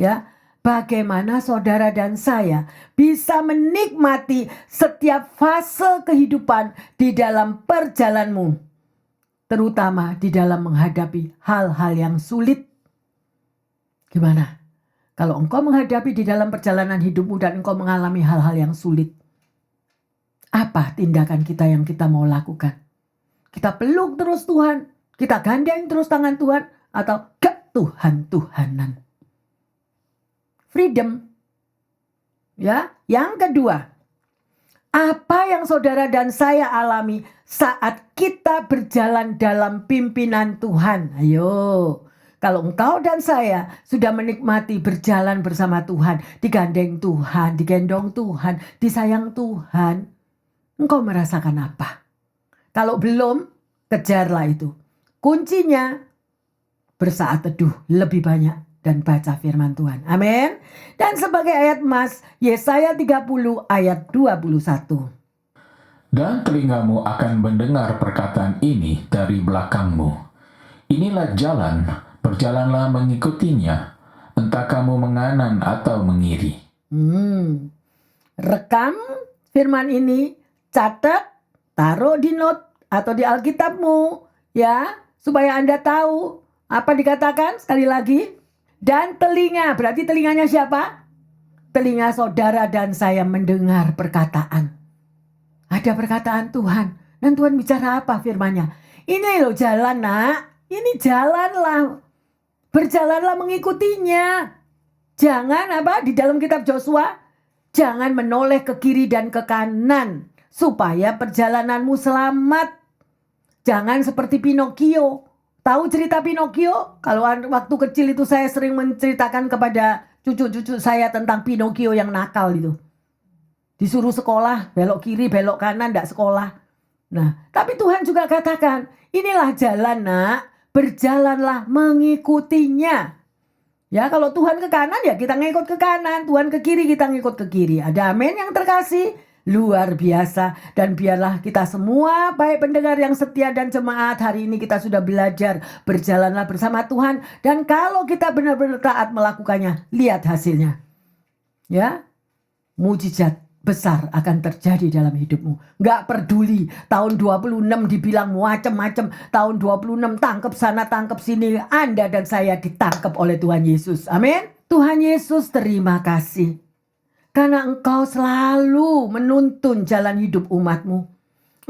ya, bagaimana saudara dan saya bisa menikmati setiap fase kehidupan di dalam perjalananmu? Terutama di dalam menghadapi hal-hal yang sulit. Gimana? Kalau engkau menghadapi di dalam perjalanan hidupmu dan engkau mengalami hal-hal yang sulit, apa tindakan kita yang kita mau lakukan? Kita peluk terus Tuhan, kita gandeng terus tangan Tuhan, atau ketuhan-tuhanan? Freedom. Ya, yang kedua, apa yang saudara dan saya alami saat kita berjalan dalam pimpinan Tuhan? Ayo, kalau engkau dan saya sudah menikmati berjalan bersama Tuhan, digandeng Tuhan, digendong Tuhan, disayang Tuhan, engkau merasakan apa? Kalau belum, kejarlah itu. Kuncinya bersaat teduh lebih banyak dan baca firman Tuhan. Amin. Dan sebagai ayat emas, Yesaya 30 ayat 21. Dan telingamu akan mendengar perkataan ini dari belakangmu. Inilah jalan, berjalanlah mengikutinya, entah kamu menganan atau mengiri. Rekam firman ini, catat, taruh di note atau di Alkitabmu, ya, supaya Anda tahu apa dikatakan. Sekali lagi, dan telinga, berarti telinganya siapa? Telinga saudara dan saya mendengar perkataan. Ada perkataan Tuhan. Dan Tuhan bicara apa firman-Nya? Ini loh jalan, nak. Ini jalanlah. Berjalanlah mengikutinya. Jangan apa? Di dalam kitab Joshua, jangan menoleh ke kiri dan ke kanan, supaya perjalananmu selamat. Jangan seperti Pinocchio. Tahu cerita Pinocchio? Kalau waktu kecil itu saya sering menceritakan kepada cucu-cucu saya tentang Pinocchio yang nakal itu. Disuruh sekolah, belok kiri, belok kanan, tidak sekolah. Nah, tapi Tuhan juga katakan, inilah jalan, nak, berjalanlah mengikutinya. Ya, kalau Tuhan ke kanan, ya kita ngikut ke kanan. Tuhan ke kiri, kita ngikut ke kiri. Ada amin yang terkasih? Luar biasa. Dan biarlah kita semua, baik pendengar yang setia dan jemaat, hari ini kita sudah belajar berjalanlah bersama Tuhan. Dan kalau kita benar-benar taat melakukannya, lihat hasilnya. Ya, mujizat besar akan terjadi dalam hidupmu. Gak peduli tahun 26 dibilang macam-macam, tahun 26 tangkep sana tangkep sini, Anda dan saya ditangkap oleh Tuhan Yesus. Amin. Tuhan Yesus, terima kasih karena Engkau selalu menuntun jalan hidup umatmu.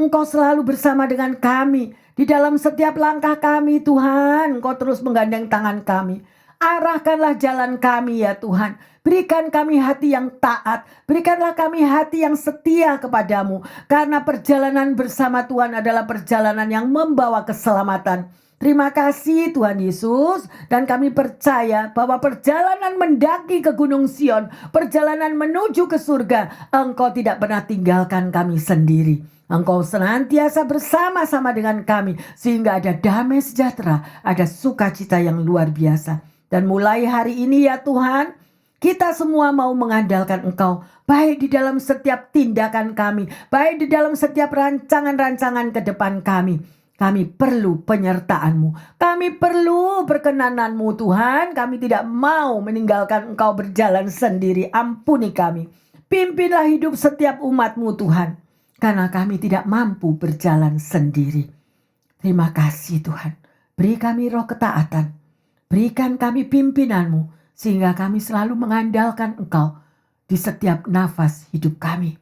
Engkau selalu bersama dengan kami di dalam setiap langkah kami, Tuhan. Engkau terus menggandeng tangan kami. Arahkanlah jalan kami, ya Tuhan. Berikan kami hati yang taat. Berikanlah kami hati yang setia kepadamu. Karena perjalanan bersama Tuhan adalah perjalanan yang membawa keselamatan. Terima kasih Tuhan Yesus. Dan kami percaya bahwa perjalanan mendaki ke Gunung Sion, perjalanan menuju ke surga, Engkau tidak pernah tinggalkan kami sendiri. Engkau senantiasa bersama-sama dengan kami. Sehingga ada damai sejahtera, ada sukacita yang luar biasa. Dan mulai hari ini ya Tuhan, Kita semua mau mengandalkan Engkau, baik di dalam setiap tindakan kami, baik di dalam setiap rancangan-rancangan ke depan kami. Kami perlu penyertaan-Mu. Kami perlu perkenanan-Mu Tuhan. Kami tidak mau meninggalkan Engkau berjalan sendiri. Ampuni kami. Pimpinlah hidup setiap umat-Mu Tuhan. Karena kami tidak mampu berjalan sendiri. Terima kasih Tuhan. Beri kami roh ketaatan. Berikan kami pimpinan-Mu. Sehingga kami selalu mengandalkan Engkau di setiap nafas hidup kami.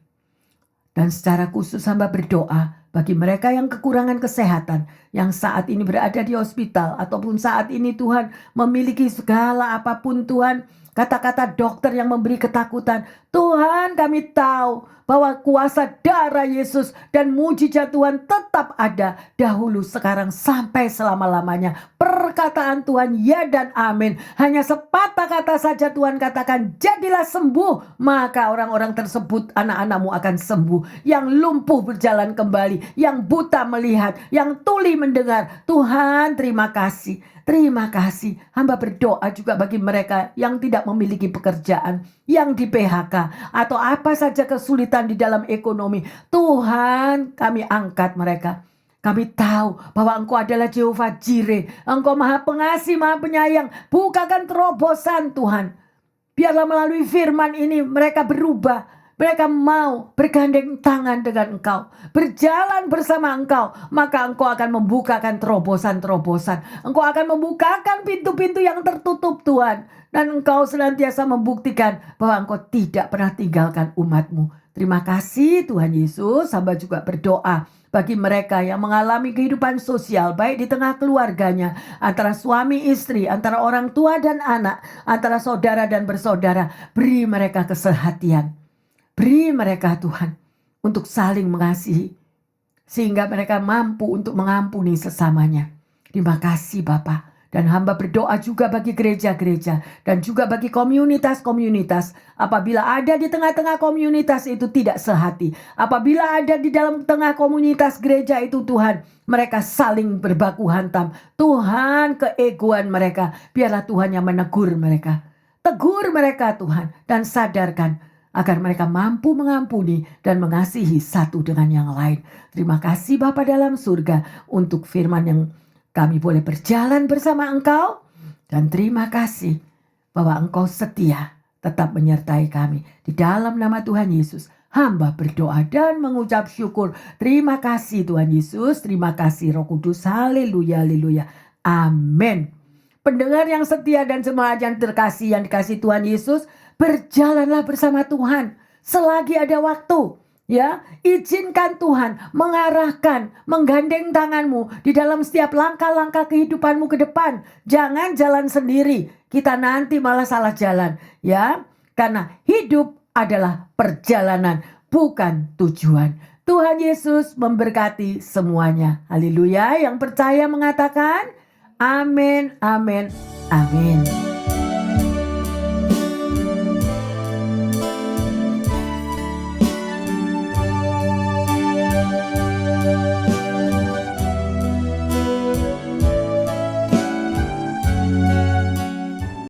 Dan secara khusus hamba berdoa bagi mereka yang kekurangan kesehatan, yang saat ini berada di hospital, ataupun saat ini Tuhan memiliki segala apapun Tuhan, kata-kata dokter yang memberi ketakutan. Tuhan, kami tahu bahwa kuasa darah Yesus dan mujizat Tuhan tetap ada dahulu, sekarang, sampai selama-lamanya. Perkataan Tuhan ya dan amin. Hanya sepatah kata saja Tuhan katakan, jadilah sembuh. Maka orang-orang tersebut, anak-anak-Mu akan sembuh. Yang lumpuh berjalan kembali, yang buta melihat, yang tuli mendengar. Tuhan, terima kasih. Terima kasih. Hamba berdoa juga bagi mereka yang tidak memiliki pekerjaan, yang di PHK, atau apa saja kesulitan di dalam ekonomi. Tuhan, kami angkat mereka. Kami tahu bahwa Engkau adalah Jehovah Jireh. Engkau Maha Pengasih, Maha Penyayang. Bukakan terobosan Tuhan. Biarlah melalui firman ini mereka berubah. Mereka mau bergandeng tangan dengan Engkau, berjalan bersama Engkau, maka Engkau akan membukakan terobosan-terobosan. Engkau akan membukakan pintu-pintu yang tertutup Tuhan. Dan Engkau senantiasa membuktikan bahwa Engkau tidak pernah tinggalkan umat-Mu. Terima kasih Tuhan Yesus. Hamba juga berdoa bagi mereka yang mengalami kehidupan sosial, baik di tengah keluarganya, antara suami istri, antara orang tua dan anak, antara saudara dan bersaudara. Beri mereka kesehatian. Beri mereka Tuhan untuk saling mengasihi, sehingga mereka mampu untuk mengampuni sesamanya. Terima kasih Bapa. Dan hamba berdoa juga bagi gereja-gereja dan juga bagi komunitas-komunitas. Apabila ada di tengah-tengah komunitas itu tidak sehati, apabila ada di dalam tengah komunitas gereja itu Tuhan, mereka saling berbaku hantam. Tuhan, keegoan mereka, biarlah Tuhan yang menegur mereka. Tegur mereka Tuhan dan sadarkan agar mereka mampu mengampuni dan mengasihi satu dengan yang lain. Terima kasih Bapa dalam surga untuk firman yang kami boleh berjalan bersama Engkau. Dan terima kasih bahwa Engkau setia tetap menyertai kami. Di dalam nama Tuhan Yesus, hamba berdoa dan mengucap syukur. Terima kasih Tuhan Yesus, terima kasih Roh Kudus. Haleluya, haleluya. Amin. Pendengar yang setia dan jemaat yang terkasih, yang dikasih Tuhan Yesus, berjalanlah bersama Tuhan selagi ada waktu. Ya, izinkan Tuhan mengarahkan, menggandeng tanganmu di dalam setiap langkah-langkah kehidupanmu ke depan. Jangan jalan sendiri, kita nanti malah salah jalan. Ya, karena hidup adalah perjalanan, bukan tujuan. Tuhan Yesus memberkati semuanya. Haleluya. Yang percaya mengatakan amin, amin, amin.